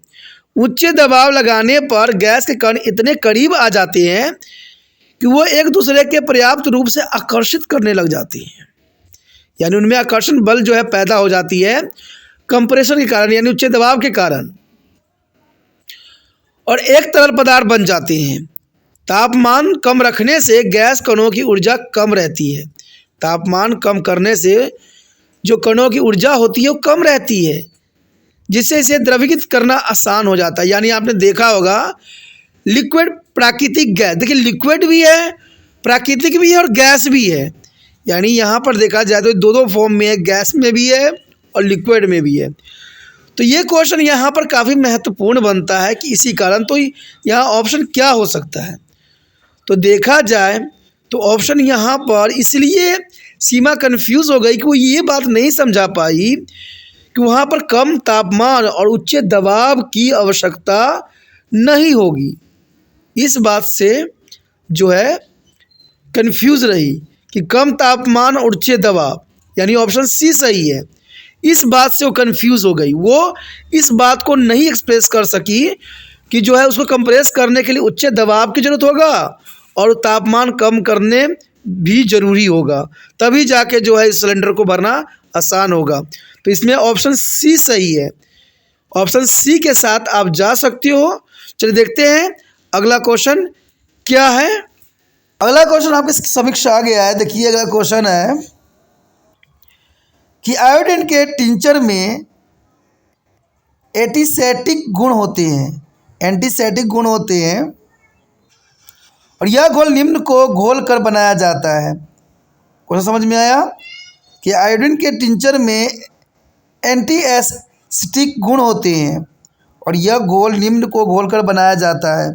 उच्च दबाव लगाने पर गैस के कण इतने करीब आ जाते हैं कि वो एक दूसरे के पर्याप्त रूप से आकर्षित करने लग जाते हैं, यानी उनमें आकर्षण बल जो है पैदा हो जाती है कंप्रेशन के कारण, यानी उच्च दबाव के कारण, और एक तरल पदार्थ बन जाते हैं। तापमान कम रखने से गैस कणों की ऊर्जा कम रहती है। तापमान कम करने से जो कणों की ऊर्जा होती है वो कम रहती है, जिससे इसे द्रवीकृत करना आसान हो जाता है। यानी आपने देखा होगा लिक्विड प्राकृतिक गैस, देखिए लिक्विड भी है, प्राकृतिक भी है और गैस भी है। यानी यहाँ पर देखा जाए तो दो फॉर्म में है, गैस में भी है और लिक्विड में भी है। तो ये क्वेश्चन यहाँ पर काफ़ी महत्वपूर्ण बनता है कि इसी कारण तो यहाँ ऑप्शन क्या हो सकता है। तो देखा जाए तो ऑप्शन यहाँ पर इसलिए सीमा कंफ्यूज हो गई कि वो ये बात नहीं समझा पाई कि वहाँ पर कम तापमान और उच्च दबाव की आवश्यकता नहीं होगी। इस बात से जो है कंफ्यूज रही कि कम तापमान और उच्च दबाव, यानी ऑप्शन सी सही है। इस बात से वो कंफ्यूज हो गई, वो इस बात को नहीं एक्सप्रेस कर सकी कि जो है उसको कंप्रेस करने के लिए उच्च दबाव की ज़रूरत होगा और तापमान कम करने भी ज़रूरी होगा, तभी जाके जो है इस सिलेंडर को भरना आसान होगा। तो इसमें ऑप्शन सी सही है। ऑप्शन सी के साथ आप जा सकते हो। चलिए देखते हैं अगला क्वेश्चन क्या है। अगला क्वेश्चन आपके समीक्षा आ गया है। देखिए अगला क्वेश्चन है कि आयोडीन के टिंचर में एंटीसेप्टिक गुण होते हैं और यह घोल निम्न को घोल कर बनाया जाता है। क्वेश्चन समझ में आया कि आयोडीन के टिंचर में एंटीएसिटिक गुण होते हैं और यह घोल निम्न को घोल कर बनाया जाता है।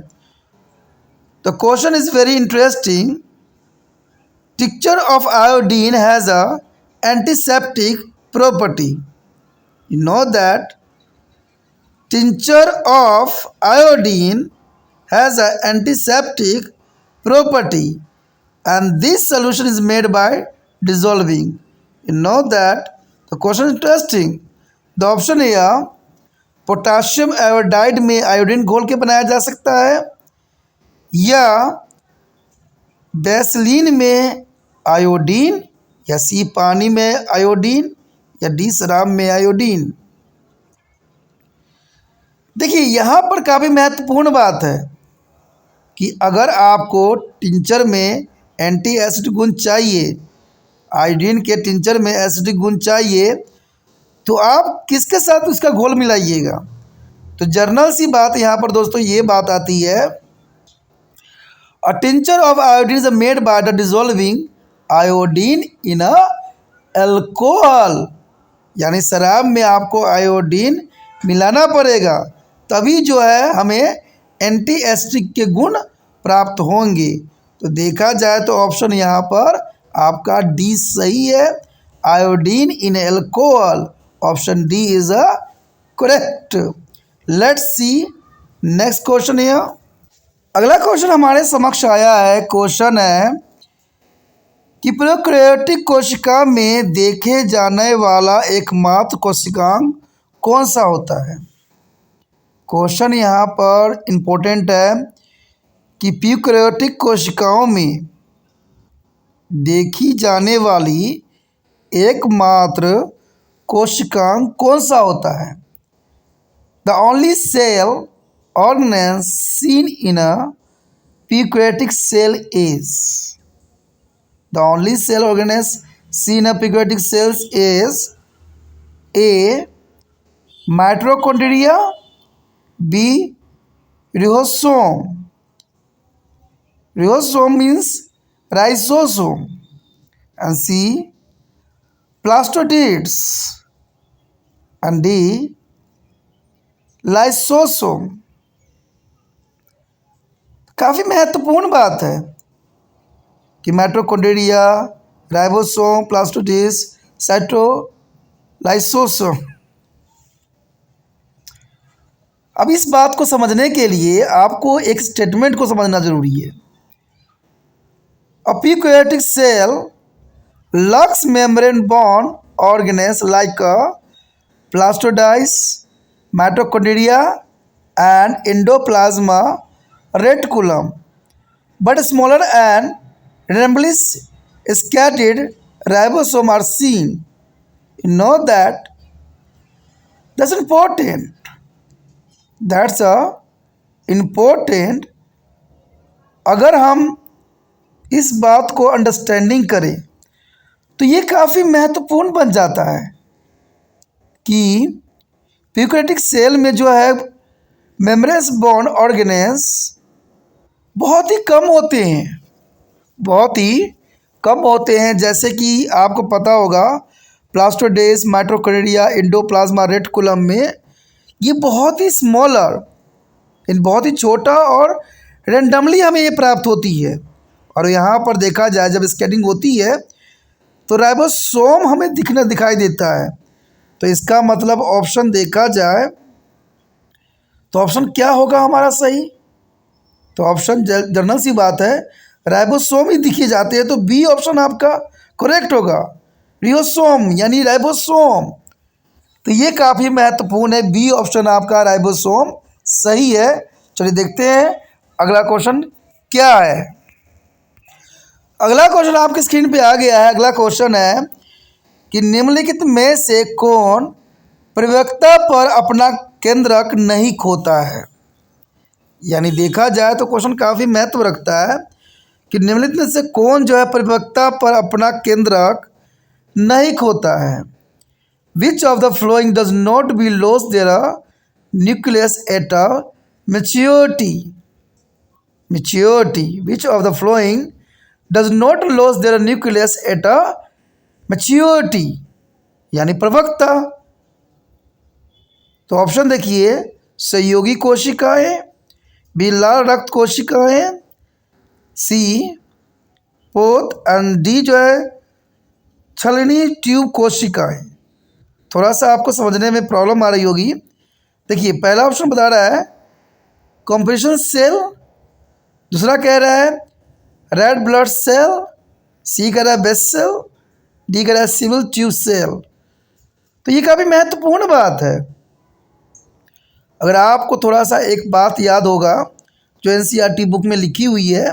The question is very interesting. Tincture of iodine has a antiseptic property. You know that tincture of iodine has an antiseptic property, and this solution is made by dissolving. You know that the question is interesting. The option है potassium iodide में iodine घोल के बनाया जा सकता है, या Vaseline में आयोडीन, या सी पानी में आयोडीन, या डी शराब में आयोडीन। देखिए यहाँ पर काफ़ी महत्वपूर्ण बात है कि अगर आपको टिंचर में एंटी एसिड गुण चाहिए, आयोडीन के टिंचर में एसिडिक गुण चाहिए, तो आप किसके साथ उसका घोल मिलाइएगा। तो जर्नल सी बात यहाँ पर दोस्तों ये बात आती है, A tincture of iodine is made by the dissolving iodine in a alcohol, यानी शराब में आपको आयोडीन मिलाना पड़ेगा, तभी जो है हमें एंटी एसिडिक के गुण प्राप्त होंगे। तो देखा जाए तो ऑप्शन यहाँ पर आपका डी सही है, iodine in alcohol. Option D is a correct. Let's see next question here. अगला क्वेश्चन हमारे समक्ष आया है। क्वेश्चन है कि प्रोकैरियोटिक कोशिका में देखे जाने वाला एकमात्र कोशिकांग कौन सा होता है। क्वेश्चन यहाँ पर इम्पोर्टेंट है कि प्रोकैरियोटिक कोशिकाओं में देखी जाने वाली एकमात्र कोशिकांग कौन सा होता है। The only cell organelle seen in a prokaryotic cell is. The only cell organelle seen in prokaryotic cells is A mitochondria, B ribosome, ribosome means rhizosome, and C plastoids, and D lysosome। काफ़ी महत्वपूर्ण बात है कि mitochondria, ribosome, प्लास्टोइड्स, साइटोलाइसोसोम। अब इस बात को समझने के लिए आपको एक स्टेटमेंट को समझना जरूरी है। A prokaryotic cell lacks membrane bound organelles like plastoids, mitochondria, and endoplasma reticulum, but smaller and randomly scattered ribosomes are seen. You know that? That's important. That's important। अगर हम इस बात को अंडरस्टैंडिंग करें तो ये काफ़ी महत्वपूर्ण बन जाता है कि प्रोकैरियोटिक सेल में जो है मेम्ब्रेन बॉन्ड ऑर्गेनेल्स बहुत ही कम होते हैं, बहुत ही कम होते हैं। जैसे कि आपको पता होगा प्लास्टोइड्स, माइटोकॉन्ड्रिया, एंडोप्लाज्मा रेटिकुलम में ये बहुत ही स्मॉलर, बहुत ही छोटा और रेंडमली हमें ये प्राप्त होती है। और यहाँ पर देखा जाए जब स्कैनिंग होती है तो राइबोसोम हमें दिखाई देता है। तो इसका मतलब ऑप्शन देखा जाए तो ऑप्शन क्या होगा हमारा सही। तो ऑप्शन जनरल सी बात है, राइबोसोम ही दिखे जाते हैं, तो बी ऑप्शन आपका करेक्ट होगा, रिबोसोम यानी राइबोसोम। तो ये काफ़ी महत्वपूर्ण है, बी ऑप्शन आपका राइबोसोम सही है। चलिए देखते हैं अगला क्वेश्चन क्या है। अगला क्वेश्चन आपकी स्क्रीन पे आ गया है। अगला क्वेश्चन है कि निम्नलिखित में से कौन प्रवक्ता पर अपना केंद्रक नहीं खोता है। यानी देखा जाए तो क्वेश्चन काफ़ी महत्व रखता है कि निम्नलिखित में से कौन जो है प्रवक्ता पर अपना केंद्रक नहीं खोता है। Which of the following does not be lost their nucleus at maturity? Maturity. Which of the following does not lose their nucleus at maturity? यानी प्रवक्ता। तो ऑप्शन देखिए, सहयोगी कोशिकाएं, बी लाल रक्त कोशिकाएं, सी पोत, एंड डी जो है छलनी ट्यूब कोशिकाएं। थोड़ा सा आपको समझने में प्रॉब्लम आ रही होगी। देखिए पहला ऑप्शन बता रहा है कॉम्प्रेशन सेल, दूसरा कह रहा है रेड ब्लड सेल, सी कह रहा है बेस सेल, डी कह रहा है सिविल ट्यूब सेल। तो ये काफ़ी महत्वपूर्ण बात है। अगर आपको थोड़ा सा एक बात याद होगा जो एनसीईआरटी बुक में लिखी हुई है,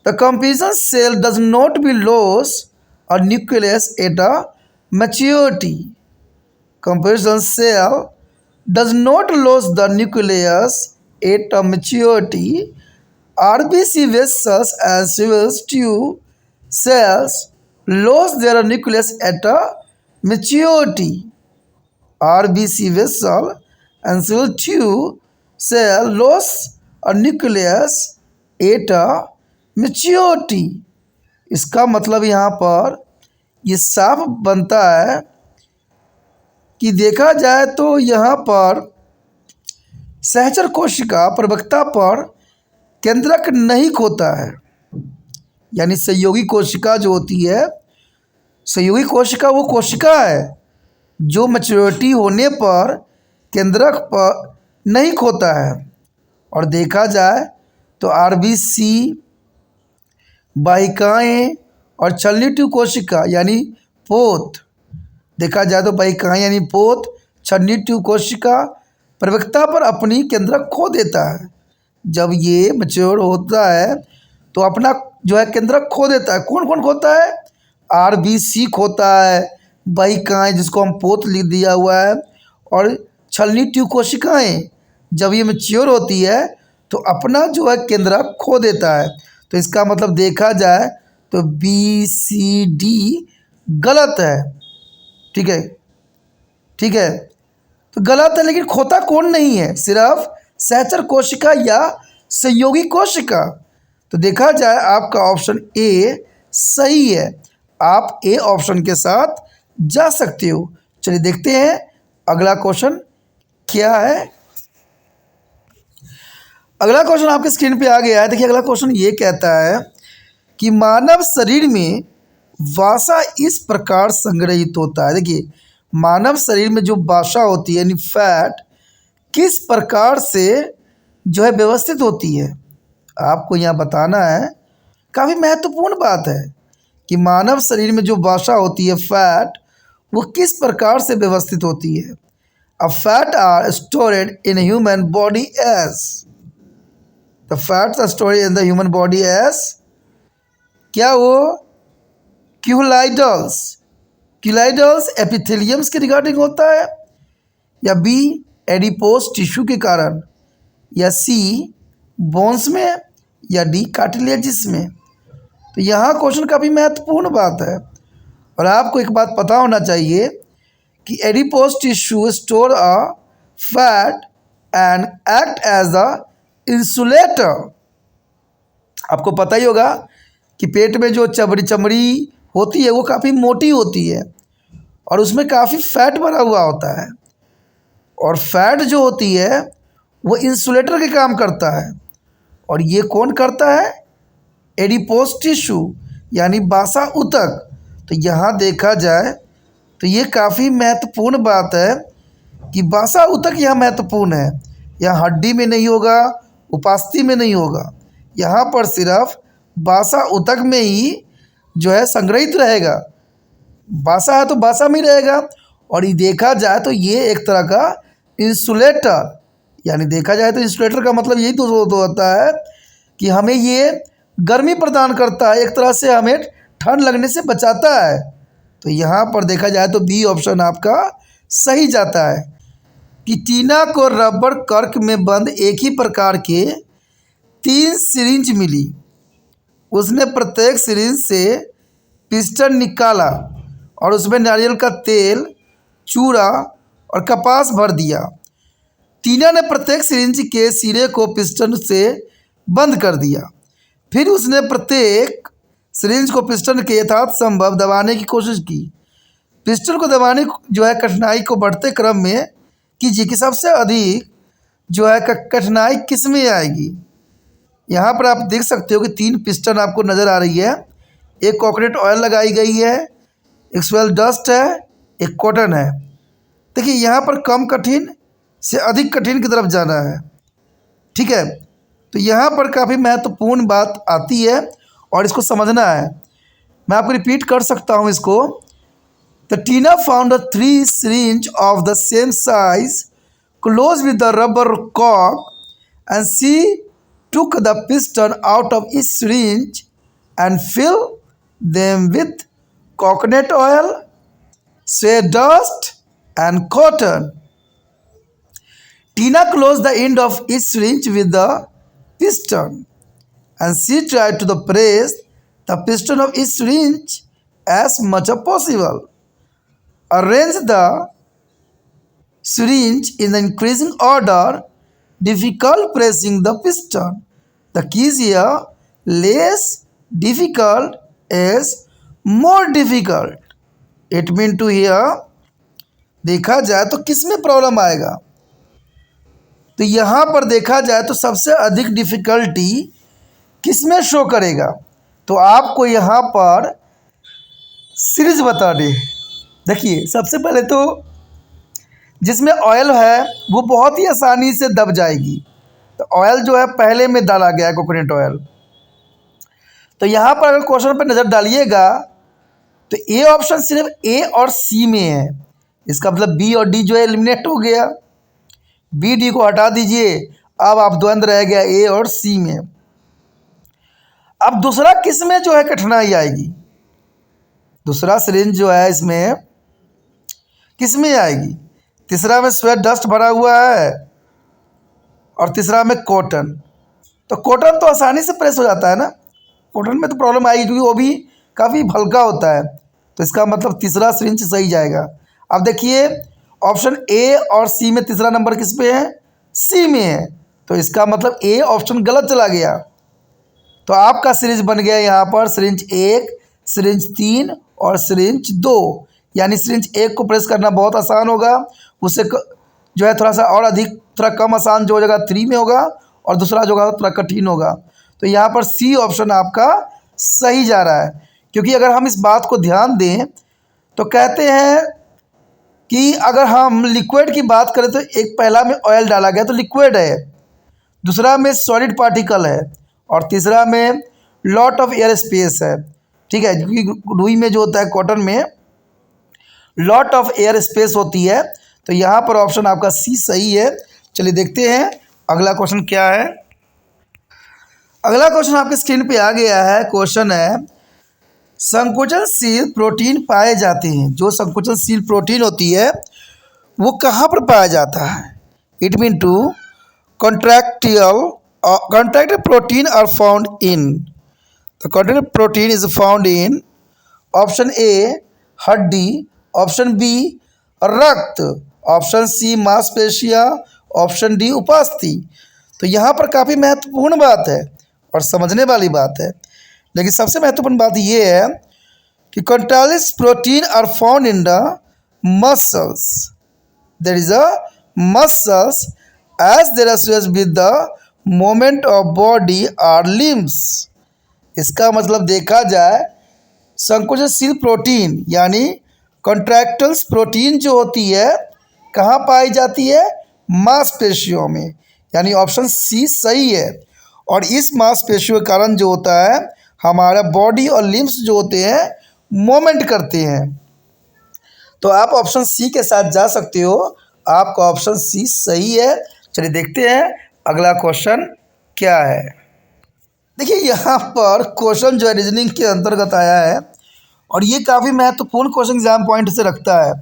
the compression cell does not be loss और nucleus at maturity. Compression cell does not lose the nucleus at maturity. RBC vessels and civil tube cells lose their nucleus at maturity. RBC vessel and civil tube cell lose a nucleus at maturity। इसका मतलब यहाँ पर ये साफ बनता है कि देखा जाए तो यहाँ पर सहचर कोशिका प्रवक्ता पर केंद्रक नहीं खोता है, यानी सहयोगी कोशिका जो होती है, सहयोगी कोशिका वो कोशिका है जो मैच्योरिटी होने पर केंद्रक पर नहीं खोता है। और देखा जाए तो आरबीसी, वाहिकाएँ और छलनी कोशिका यानी पोत, देखा जाए तो वाहिकाएँ यानी पोत, छलनी कोशिका प्रवक्ता पर अपनी केंद्रक खो देता है। जब ये मैच्योर होता है तो अपना जो है केंद्रक खो देता है। कौन कौन खोता है? आरबीसी खोता है, वाहिकाएँ जिसको हम पोत लिख दिया हुआ है, और छलनी कोशिकाएँ जब ये मैच्योर होती है तो अपना जो है केंद्रक खो देता है। तो इसका मतलब देखा जाए तो बी सी डी गलत है। ठीक है, ठीक है, तो गलत है, लेकिन खोता कौन नहीं है? सिर्फ सहचर कोशिका या सहयोगी कोशिका। तो देखा जाए आपका ऑप्शन ए सही है। आप ए ऑप्शन के साथ जा सकते हो। चलिए देखते हैं अगला क्वेश्चन क्या है। अगला क्वेश्चन आपके स्क्रीन पे आ गया है। देखिए अगला क्वेश्चन ये कहता है कि मानव शरीर में वसा इस प्रकार संग्रहित होता है। देखिए मानव शरीर में जो वसा होती है यानी फैट किस प्रकार से जो है व्यवस्थित होती है, आपको यहाँ बताना है। काफ़ी महत्वपूर्ण बात है कि मानव शरीर में जो वसा होती है फैट वो किस प्रकार से व्यवस्थित होती है। अब fat are stored in human body as, the fats are stored in the human body as क्या वो क्यूलाइडल्स, क्यूलाइडल्स एपिथेलियम्स के रिगार्डिंग होता है, या बी एडिपोज टिश्यू के कारण, या सी बोन्स में, या डी कार्टिलेजिस में। तो यहाँ क्वेश्चन काफ़ी महत्वपूर्ण बात है और आपको एक बात पता होना चाहिए कि adipose tissue store a fat and act as a insulator. आपको पता ही होगा कि पेट में जो चमड़ी होती है वो काफ़ी मोटी होती है और उसमें काफ़ी फैट भरा हुआ होता है, और फैट जो होती है वो इंसुलेटर के काम करता है। और ये कौन करता है? एडिपोज टिश्यू यानी वसा ऊतक। तो यहाँ देखा जाए तो ये काफ़ी महत्वपूर्ण बात है कि वसा ऊतक यहाँ महत्वपूर्ण है। यहाँ हड्डी में नहीं होगा, उपास्थि में नहीं होगा, यहाँ पर सिर्फ वसा ऊतक में ही जो है संग्रहित रहेगा। वसा है तो वसा में ही रहेगा। और ये देखा जाए तो ये एक तरह का इंसुलेटर, यानी देखा जाए तो इंसुलेटर का मतलब यही तो होता है कि हमें ये गर्मी प्रदान करता है, एक तरह से हमें ठंड लगने से बचाता है। तो यहाँ पर देखा जाए तो बी ऑप्शन आपका सही जाता है कि टीना को रबर कर्क में बंद एक ही प्रकार के 3 सिरिंज मिली। उसने प्रत्येक सिरिंज से पिस्टन निकाला और उसमें नारियल का तेल, चूड़ा और कपास भर दिया। टीना ने प्रत्येक सिरिंज के सिरे को पिस्टन से बंद कर दिया। फिर उसने प्रत्येक सिरिंज को पिस्टन के यथार्थ संभव दबाने की कोशिश की। पिस्टन को दबाने जो है कठिनाई को बढ़ते क्रम में कीजिए कि सबसे अधिक जो है कठिनाई किस में आएगी। यहाँ पर आप देख सकते हो कि 3 पिस्टन आपको नज़र आ रही है। एक कोकोनट ऑयल लगाई गई है, एक स्वेल डस्ट है, एक कॉटन है। देखिए यहाँ पर कम कठिन से अधिक कठिन की तरफ जाना है। ठीक है, तो यहाँ पर काफ़ी महत्वपूर्ण बात आती है और इसको समझना है। मैं आपको रिपीट कर सकता हूँ इसको। The Tina found 3 syringe of the same size close with the rubber cork and she took the piston out of each syringe and filled them with coconut oil, sweat dust and cotton. Tina closed the end of each syringe with the piston and she tried to press the piston of each syringe as much as possible. Arrange the syringe in the increasing order, difficult pressing the piston. The key is here, less difficult is more difficult. It means to here देखा जाए तो किस में problem आएगा? तो यहाँ पर देखा जाए तो सबसे अधिक डिफ़िकल्टी किस में शो करेगा? तो आपको यहाँ पर सीरीज बता दे। देखिए सबसे पहले तो जिसमें ऑयल है वो बहुत ही आसानी से दब जाएगी। तो ऑयल जो है पहले में डाला गया है, कोकोनट ऑयल। तो यहाँ पर अगर क्वेश्चन पर नज़र डालिएगा तो ए ऑप्शन सिर्फ ए और सी में है। इसका मतलब बी और डी जो है एलिमिनेट हो गया। बी डी को हटा दीजिए, अब आप द्वंद्व रह गया ए और सी में। अब दूसरा किस में जो है कठिनाई आएगी? दूसरा सिरिंज जो है इसमें किस में आएगी? तीसरा में स्वेट डस्ट भरा हुआ है और तीसरा में कॉटन। तो कॉटन तो आसानी से प्रेस हो जाता है ना, कॉटन में तो प्रॉब्लम आएगी क्योंकि वो भी काफ़ी हल्का होता है। तो इसका मतलब तीसरा सिरिंज सही जाएगा। अब देखिए ऑप्शन ए और सी में तीसरा नंबर किस पे है? सी में है। तो इसका मतलब ए ऑप्शन गलत चला गया। तो आपका सिरिंज बन गया यहाँ पर सिरिंज 1, सिरिंज 3 और सिरिंज 2। यानी सिरिंज 1 को प्रेस करना बहुत आसान होगा, उससे जो है थोड़ा सा और अधिक थोड़ा कम आसान जो हो जाएगा 3 में होगा, और दूसरा जो होगा थोड़ा कठिन होगा। तो यहाँ पर सी ऑप्शन आपका सही जा रहा है। क्योंकि अगर हम इस बात को ध्यान दें तो कहते हैं कि अगर हम लिक्विड की बात करें तो एक पहला में ऑयल डाला गया तो लिक्विड है, दूसरा में सॉलिड पार्टिकल है और तीसरा में लॉट ऑफ एयर स्पेस है। ठीक है, क्योंकि रुई में जो होता है कॉटन में लॉट ऑफ एयर स्पेस होती है। तो यहाँ पर ऑप्शन आपका सी सही है। चलिए देखते हैं अगला क्वेश्चन क्या है। अगला क्वेश्चन आपके स्क्रीन पे आ गया है। क्वेश्चन है संकुचनशील प्रोटीन पाए जाते हैं। जो संकुचनशील प्रोटीन होती है वो कहाँ पर पाया जाता है? It mean to contractile protein are found in the contractile protein is found in option A हड्डी, ऑप्शन बी रक्त, ऑप्शन सी मांसपेशियां, ऑप्शन डी उपास्थि। तो यहाँ पर काफ़ी महत्वपूर्ण बात है और समझने वाली बात है। लेकिन सबसे महत्वपूर्ण बात ये है कि contractile protein are found in the muscles. There is a muscles as they are associated with the movement of body or limbs. इसका मतलब देखा जाए संकुचनशील प्रोटीन यानी कॉन्ट्रैक्टाइल प्रोटीन जो होती है कहाँ पाई जाती है? मांसपेशियों में। यानी ऑप्शन सी सही है। और इस मांसपेशियों के कारण जो होता है हमारा बॉडी और लिम्स जो होते हैं मूवमेंट करते हैं। तो आप ऑप्शन सी के साथ जा सकते हो। आपका ऑप्शन सी सही है। चलिए देखते हैं अगला क्वेश्चन क्या है। देखिए यहाँ पर क्वेश्चन जो है रीजनिंग के अंतर्गत आया है और ये काफ़ी महत्वपूर्ण क्वेश्चन एग्जाम पॉइंट से रखता है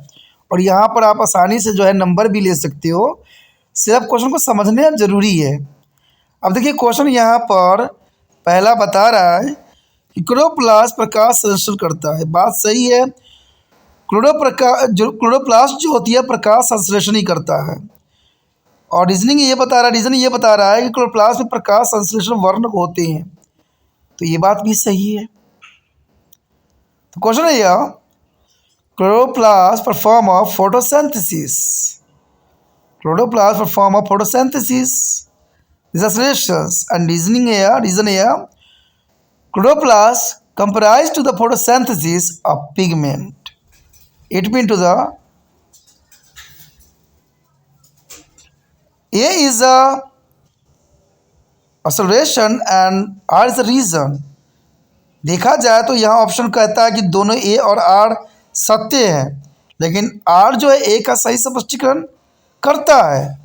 और यहाँ पर आप आसानी से जो है नंबर भी ले सकते हो। सिर्फ क्वेश्चन को समझना ज़रूरी है। अब देखिए क्वेश्चन यहाँ पर पहला बता रहा है कि क्लोरोप्लास्ट प्रकाश संश्लेषण करता है। बात सही है, क्लोरोप्लास्ट जो होती है प्रकाश संश्लेषण ही करता है। और रीजन ये बता रहा है कि क्लोरोप्लास्ट में प्रकाश संश्लेषण वर्ण होते हैं। तो ये बात भी सही है। तो क्वेश्चन है यह chloroplast perform a photosynthesis. Chloroplast perform a photosynthesis results and reason है chloroplast comprised to the photosynthesis of pigment. It means to the A is a acceleration and R is a reason. देखा जाए तो यहाँ option कहता है कि दोनों ए और आर सत्य हैं, लेकिन आर जो है ए का सही स्पष्टीकरण करता है।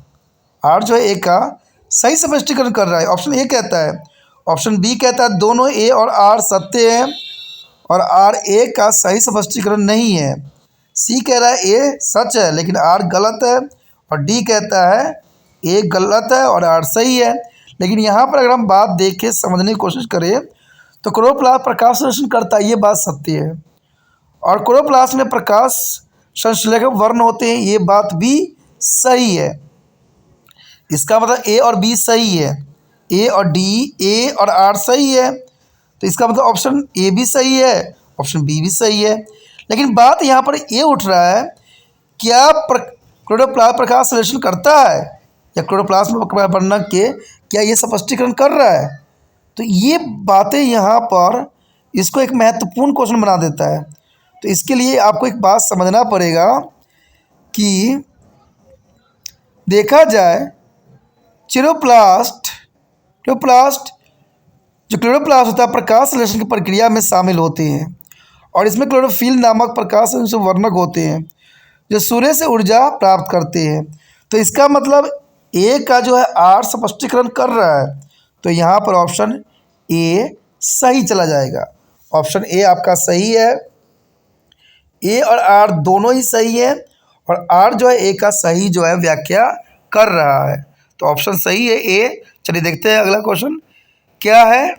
आर जो है ए का सही स्पष्टीकरण कर रहा है, ऑप्शन ए कहता है। ऑप्शन बी कहता है दोनों ए और आर सत्य हैं और आर ए का सही स्पष्टीकरण नहीं है। सी कह रहा है ए सच है लेकिन आर गलत है और डी कहता है ए गलत है और आर सही है। लेकिन यहाँ पर अगर हम बात देखें समझने की कोशिश करें तो क्लोरोप्लास्ट प्रकाश संश्लेषण करता है, ये बात सत्य है। और क्लोरोप्लास्ट में प्रकाश संश्लेषक वर्ण होते हैं, ये बात भी सही है। इसका मतलब ए और बी सही है, ए और डी, ए और आर सही है। तो इसका मतलब ऑप्शन ए भी सही है, ऑप्शन बी भी सही है। लेकिन बात यहाँ पर ये उठ रहा है क्या क्लोरोप्लास्ट प्रकाश संश्लेषण करता है या क्लोरोप्लास्ट में बनना के क्या ये स्पष्टीकरण कर रहा है? तो ये बातें यहाँ पर इसको एक महत्वपूर्ण क्वेश्चन बना देता है। तो इसके लिए आपको एक बात समझना पड़ेगा कि देखा जाए क्लोरोप्लास्ट जो क्लोरोप्लास्ट होता है प्रकाश संश्लेषण की प्रक्रिया में शामिल होते हैं और इसमें क्लोरोफिल नामक प्रकाश संवर्धक होते हैं जो सूर्य से ऊर्जा प्राप्त करते हैं। तो इसका मतलब ए का जो है आर स्पष्टीकरण कर रहा है, तो यहाँ पर ऑप्शन ए सही चला जाएगा। ऑप्शन ए आपका सही है। ए और आर दोनों ही सही है और आर जो है ए का सही जो है व्याख्या कर रहा है, तो ऑप्शन सही है ए। चलिए देखते हैं अगला क्वेश्चन क्या है।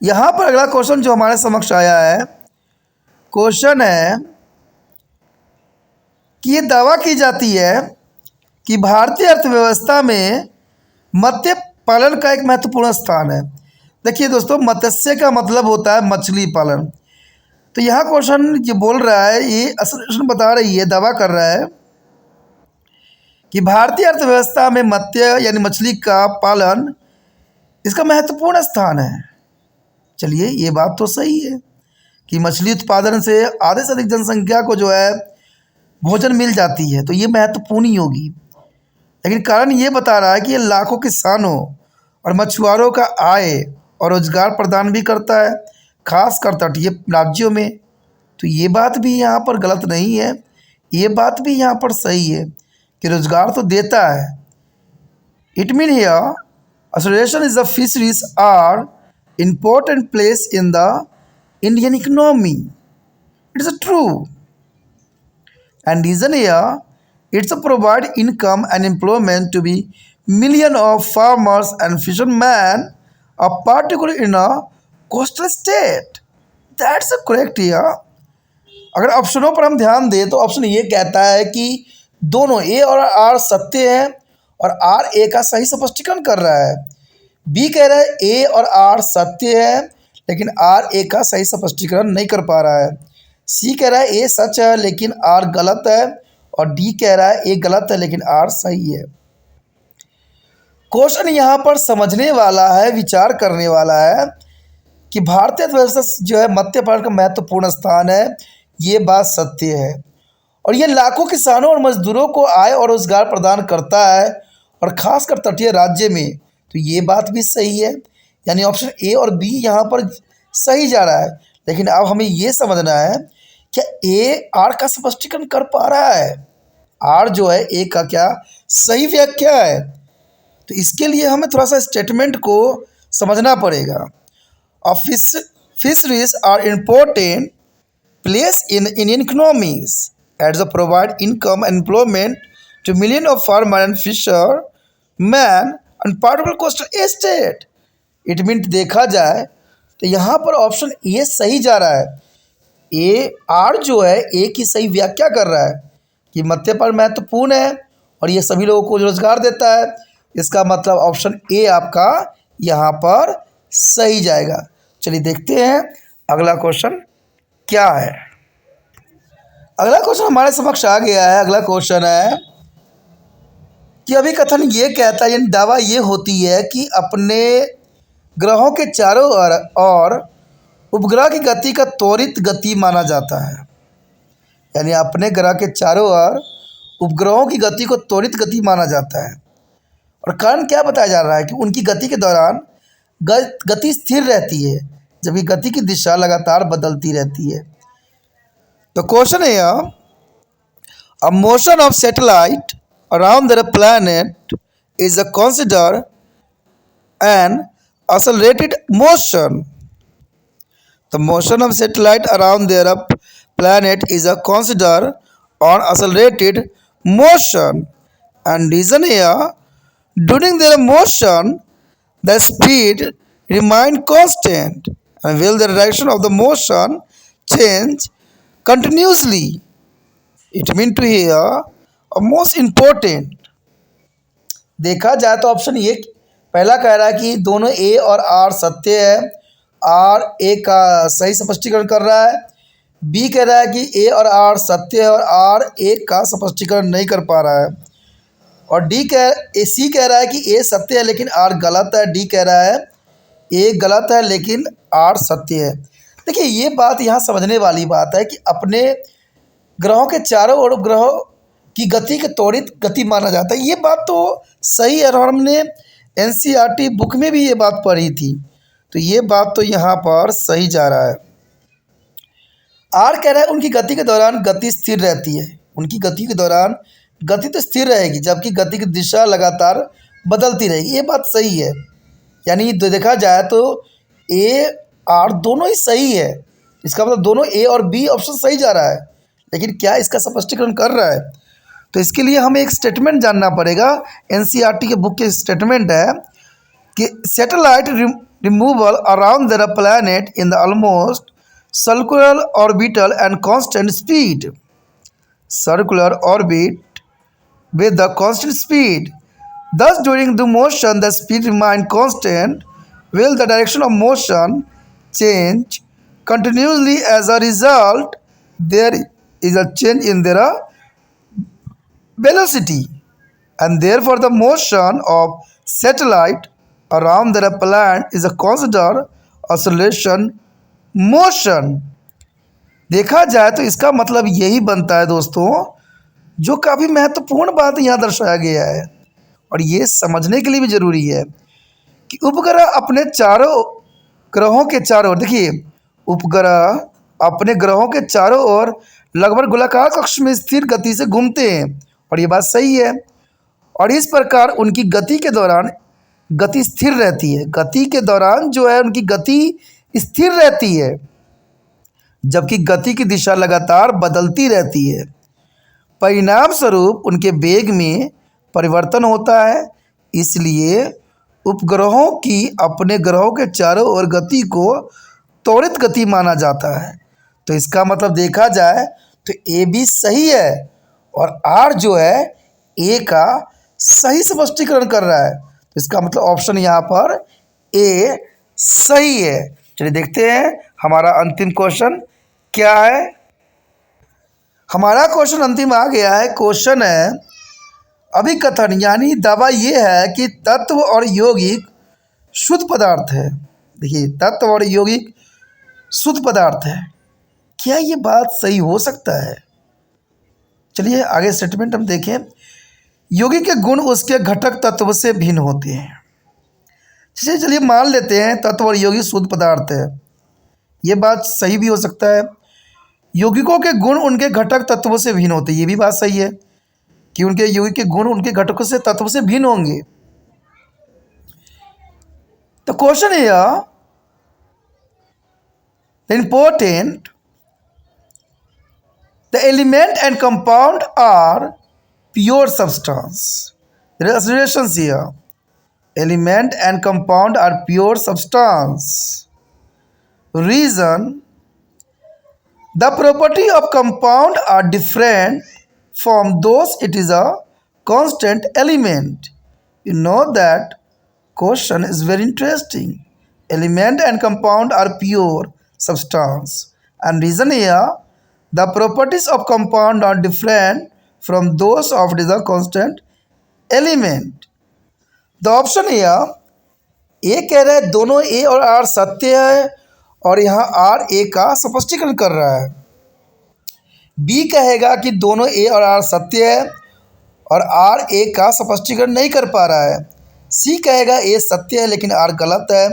यहाँ पर अगला क्वेश्चन जो हमारे समक्ष आया है, क्वेश्चन है कि ये दावा की जाती है कि भारतीय अर्थव्यवस्था में मत्स्य पालन का एक महत्वपूर्ण स्थान है। देखिए दोस्तों, मत्स्य का मतलब होता है मछली पालन। तो यहाँ क्वेश्चन ये बोल रहा है, ये असोसिएशन बता रही है, दावा कर रहा है कि भारतीय अर्थव्यवस्था में मत्स्य यानी मछली का पालन इसका महत्वपूर्ण स्थान है। चलिए ये बात तो सही है कि मछली उत्पादन से आधे से अधिक जनसंख्या को जो है भोजन मिल जाती है, तो ये महत्वपूर्ण ही होगी। लेकिन कारण ये बता रहा है कि ये लाखों किसानों और मछुआरों का आय और रोजगार प्रदान भी करता है, खासकर तटीय राज्यों में। तो ये बात भी यहाँ पर गलत नहीं है, ये बात भी यहाँ पर सही है कि रोजगार तो देता है। It mean here association is the fisheries are important place in the Indian economy. It is true. And reason here, it's a provide income and employment to be million of farmers and fishermen, particularly in a coastal state. That's a correct here. अगर ऑप्शनों पर हम ध्यान दें तो option ये कहता है कि दोनों ए और आर सत्य है और आर ए का सही स्पष्टीकरण कर रहा है। बी कह रहा है ए और आर सत्य है लेकिन आर ए का सही स्पष्टीकरण नहीं कर पा रहा है। सी कह रहा है ए सच है लेकिन आर गलत है और डी कह रहा है ए गलत है लेकिन आर सही है। क्वेश्चन यहाँ पर समझने वाला है, विचार करने वाला है कि भारतीय अर्थव्यवस्था जो है मत्स्य पालन का महत्वपूर्ण स्थान है, ये बात सत्य है और ये लाखों किसानों और मजदूरों को आय और रोजगार प्रदान करता है और खासकर तटीय राज्य में, तो ये बात भी सही है। यानी ऑप्शन ए और बी यहाँ पर सही जा रहा है। लेकिन अब हमें ये समझना है क्या ए आर का स्पष्टीकरण कर पा रहा है, आर जो है ए का क्या सही व्याख्या है। तो इसके लिए हमें थोड़ा सा स्टेटमेंट को समझना पड़ेगा। Fisheries are important place in Indian economies as a provide income and employment to millions of farmers and fishermen and particular coastal state. It means देखा जाए तो यहाँ पर ऑप्शन ए सही जा रहा है। ए आर जो है ए की सही व्याख्या कर रहा है कि मत्स्य पालन महत्वपूर्ण है और ये सभी लोगों को रोजगार देता है। इसका मतलब ऑप्शन ए आपका यहाँ पर सही जाएगा। चलिए देखते हैं अगला क्वेश्चन क्या है। अगला क्वेश्चन हमारे समक्ष आ गया है। अगला क्वेश्चन है कि अभी कथन ये कहता है, यानी दावा ये होती है कि अपने ग्रहों के चारों ओर उपग्रह की गति का त्वरित गति माना जाता है। यानी अपने ग्रह के चारों ओर उपग्रहों की गति को त्वरित गति माना जाता है और कारण क्या बताया जा रहा है कि उनकी गति के दौरान गति स्थिर रहती है जबकि गति की दिशा लगातार बदलती रहती है। The question here, a motion of satellite around their planet is considered an accelerated motion. The motion of satellite around their planet is considered an accelerated motion. And reason here, during their motion, the speed remain constant, and will the direction of the motion change continuously. It mean to here a most important। देखा जाए तो option ये पहला कह रहा है कि दोनों ए और आर सत्य है, आर ए का सही स्पष्टीकरण कर रहा है। बी कह रहा है कि ए और आर सत्य है और आर एक का स्पष्टीकरण नहीं कर पा रहा है। और सी कह रहा है कि ए सत्य है लेकिन आर गलत है। डी कह रहा है ए गलत है लेकिन आर सत्य है। देखिए ये बात यहाँ समझने वाली बात है कि अपने ग्रहों के चारों ओर उपग्रहों की गति के त्वरित गति माना जाता है। ये बात तो सही है और हमने एनसीईआरटी बुक में भी ये बात पढ़ी थी, तो ये बात तो यहाँ पर सही जा रहा है। आर कह रहा है उनकी गति के दौरान गति स्थिर रहती है। उनकी गति के दौरान गति तो स्थिर रहेगी जबकि गति की दिशा लगातार बदलती रहेगी। ये बात सही है, यानी देखा जाए तो ए आर दोनों ही सही है। इसका मतलब दोनों ए और बी ऑप्शन सही जा रहा है, लेकिन क्या इसका स्पष्टीकरण कर रहा है? तो इसके लिए हमें एक स्टेटमेंट जानना पड़ेगा। एनसीईआरटी के बुक के स्टेटमेंट है कि satellite removal around their planet in the almost circular orbital and constant speed. Circular orbit with the constant speed. Thus, during the motion, the speed remains constant, while the direction of motion change continuously. As a result, there is a change in their velocity, and therefore the motion of satellite around their planet is a considered oscillation motion. देखा जाए तो इसका मतलब यही बनता है दोस्तों, जो काफ़ी महत्वपूर्ण बात यहाँ दर्शाया गया है और ये समझने के लिए भी ज़रूरी है कि उपग्रह अपने चारों ग्रहों के चारों ओर, देखिए उपग्रह अपने ग्रहों के चारों ओर लगभग गोलाकार कक्ष में स्थिर गति से घूमते हैं और ये बात सही है। और इस प्रकार उनकी गति के दौरान गति स्थिर रहती है। गति के दौरान जो है उनकी गति स्थिर रहती है जबकि गति की दिशा लगातार बदलती रहती है। परिणाम स्वरूप उनके वेग में परिवर्तन होता है। इसलिए उपग्रहों की अपने ग्रहों के चारों ओर गति को त्वरित गति माना जाता है। तो इसका मतलब देखा जाए तो ए भी सही है और आर जो है ए का सही स्पष्टीकरण कर रहा है। तो इसका मतलब ऑप्शन यहाँ पर ए सही है। चलिए देखते हैं हमारा अंतिम क्वेश्चन क्या है। हमारा क्वेश्चन अंतिम आ गया है। क्वेश्चन है अभिकथन यानी दावा ये है कि तत्व और यौगिक शुद्ध पदार्थ है। देखिए तत्व और यौगिक शुद्ध पदार्थ है, क्या ये बात सही हो सकता है? चलिए आगे स्टेटमेंट हम देखें। यौगिक के गुण उसके घटक तत्व से भिन्न होते हैं। चलिए मान लेते हैं तत्व और यौगिक शुद्ध पदार्थ है, ये बात सही भी हो सकता है। यौगिकों के गुण उनके घटक तत्वों से भिन्न होते हैं, ये भी बात सही है कि उनके यौगिक के गुण उनके घटकों से तत्व से भिन्न होंगे। तो क्वेश्चन है important the element and compound are pure substance. There are relations here. Element and compound are pure substance. Reason: the property of compound are different from those it is a constant element. You know that question is very interesting. Element and compound are pure substance, and reason here the properties of compound are different from those of it is a constant element. The option here ए कह रहा है दोनों ए और are सत्य है और यहाँ R A का स्पष्टीकरण कर रहा है। बी कहेगा कि दोनों ए और आर सत्य है और आर ए का स्पष्टीकरण नहीं कर पा रहा है। सी कहेगा ए सत्य है लेकिन आर गलत है।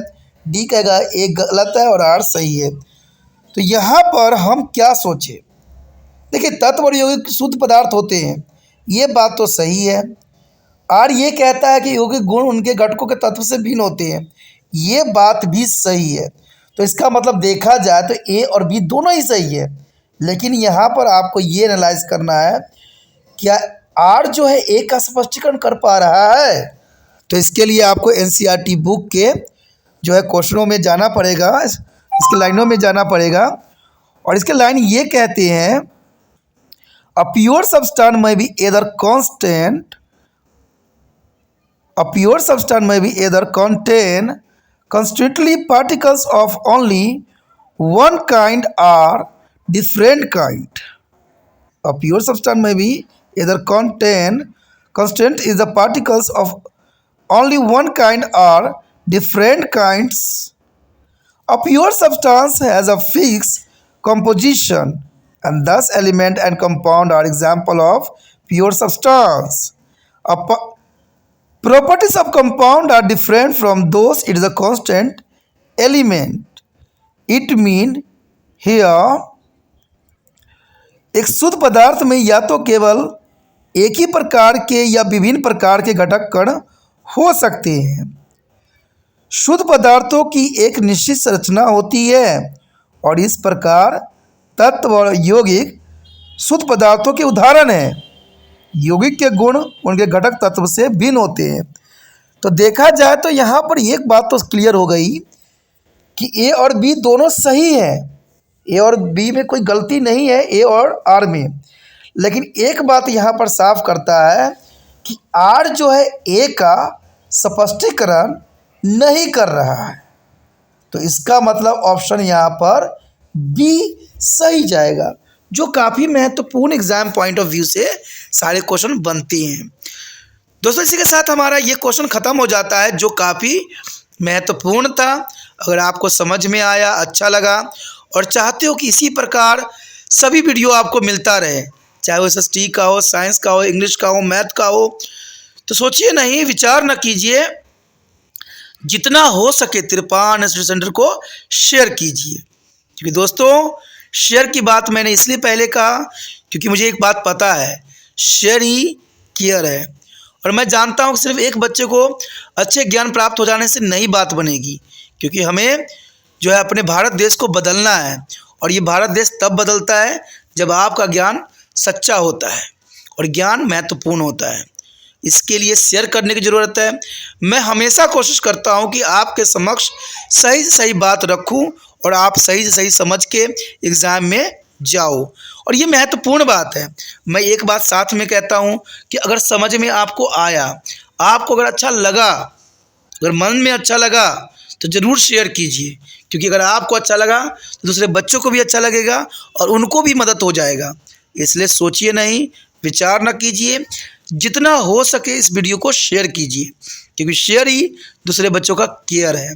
डी कहेगा ए गलत है और आर सही है। तो यहाँ पर हम क्या सोचें? देखिए तत्व और यौगिक शुद्ध पदार्थ होते हैं, ये बात तो सही है। आर ये कहता है कि यौगिक गुण उनके घटकों के तत्व से भिन्न होते हैं, ये बात भी सही है। तो इसका मतलब देखा जाए तो ए और बी दोनों ही सही है, लेकिन यहाँ पर आपको ये एनालाइज करना है क्या आर जो है ए का स्पष्टीकरण कर पा रहा है। तो इसके लिए आपको एनसीईआरटी बुक के जो है क्वेश्चनों में जाना पड़ेगा, इसके लाइनों में जाना पड़ेगा। और इसके लाइन ये कहते हैं अ प्योर सब्सटेंस में be either constant, a pure substance may be either contain constantly particles of only one kind or different kind. A pure substance may be either constant is the particles of only one kind or different kinds. A pure substance has a fixed composition, and thus element and compound are example of pure substance. A properties of compound are different from those it is a constant element. It mean here एक शुद्ध पदार्थ में या तो केवल एक ही प्रकार के या विभिन्न प्रकार के घटक कण हो सकते हैं। शुद्ध पदार्थों की एक निश्चित संरचना होती है और इस प्रकार तत्व और यौगिक शुद्ध पदार्थों के उदाहरण हैं। यौगिक के गुण उनके घटक तत्व से भिन्न होते हैं। तो देखा जाए तो यहाँ पर एक बात तो क्लियर हो गई कि ए और बी दोनों सही है, ए और बी में कोई गलती नहीं है, ए और आर में। लेकिन एक बात यहाँ पर साफ करता है कि आर जो है ए का स्पष्टीकरण नहीं कर रहा है, तो इसका मतलब ऑप्शन यहाँ पर बी सही जाएगा, जो काफ़ी महत्वपूर्ण एग्जाम पॉइंट ऑफ व्यू से सारे क्वेश्चन बनते हैं। दोस्तों इसी के साथ हमारा ये क्वेश्चन ख़त्म हो जाता है, जो काफ़ी महत्वपूर्ण था। अगर आपको समझ में आया, अच्छा लगा और चाहते हो कि इसी प्रकार सभी वीडियो आपको मिलता रहे, चाहे वो SST का हो, साइंस का हो, इंग्लिश का हो, मैथ का हो, तो सोचिए नहीं, विचार न कीजिए, जितना हो सके तिरपान स्टडी सेंटर को शेयर कीजिए। क्योंकि दोस्तों शेयर की बात मैंने इसलिए पहले कहा क्योंकि मुझे एक बात पता है, शेयर ही केयर है। और मैं जानता हूँ कि सिर्फ एक बच्चे को अच्छे ज्ञान प्राप्त हो जाने से नई बात बनेगी, क्योंकि हमें जो है अपने भारत देश को बदलना है। और ये भारत देश तब बदलता है जब आपका ज्ञान सच्चा होता है और ज्ञान महत्वपूर्ण होता है। इसके लिए शेयर करने की ज़रूरत है। मैं हमेशा कोशिश करता हूँ कि आपके समक्ष सही से सही बात रखूँ और आप सही से सही समझ के एग्ज़ाम में जाओ। और ये महत्वपूर्ण बात है। मैं एक बात साथ में कहता हूँ कि अगर समझ में आपको आया, आपको अगर अच्छा लगा, अगर मन में अच्छा लगा तो ज़रूर शेयर कीजिए, क्योंकि अगर आपको अच्छा लगा तो दूसरे बच्चों को भी अच्छा लगेगा और उनको भी मदद हो जाएगा। इसलिए सोचिए नहीं, विचार न कीजिए, जितना हो सके इस वीडियो को शेयर कीजिए, क्योंकि शेयर ही दूसरे बच्चों का केयर है।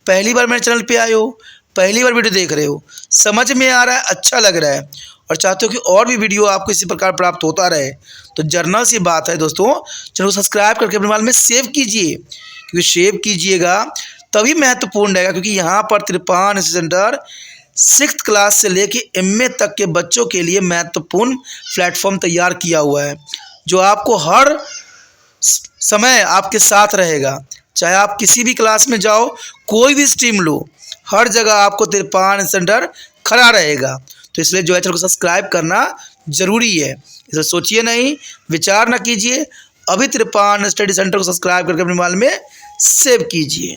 पहली बार मेरे चैनल पे आए हो, पहली बार वीडियो देख रहे हो, समझ में आ रहा है, अच्छा लग रहा है और चाहते हो कि और भी वीडियो आपको इसी प्रकार प्राप्त होता रहे, तो जर्नल सी बात है दोस्तों, चैनल को सब्सक्राइब करके अपने मोबाइल में सेव कीजिए, क्योंकि सेव कीजिएगा तभी महत्वपूर्ण रहेगा। क्योंकि यहाँ पर तिरपान सेंटर 6th क्लास से लेके MA तक के बच्चों के लिए महत्वपूर्ण प्लेटफॉर्म तैयार किया हुआ है, जो आपको हर समय आपके साथ रहेगा। चाहे आप किसी भी क्लास में जाओ, कोई भी स्ट्रीम लो, हर जगह आपको तिरपान सेंटर खड़ा रहेगा। तो इसलिए जो है चैनल को सब्सक्राइब करना ज़रूरी है। इसलिए सोचिए नहीं, विचार न कीजिए, अभी तिरपान स्टडी सेंटर को सब्सक्राइब करके अपने मोबाइल में सेव कीजिए।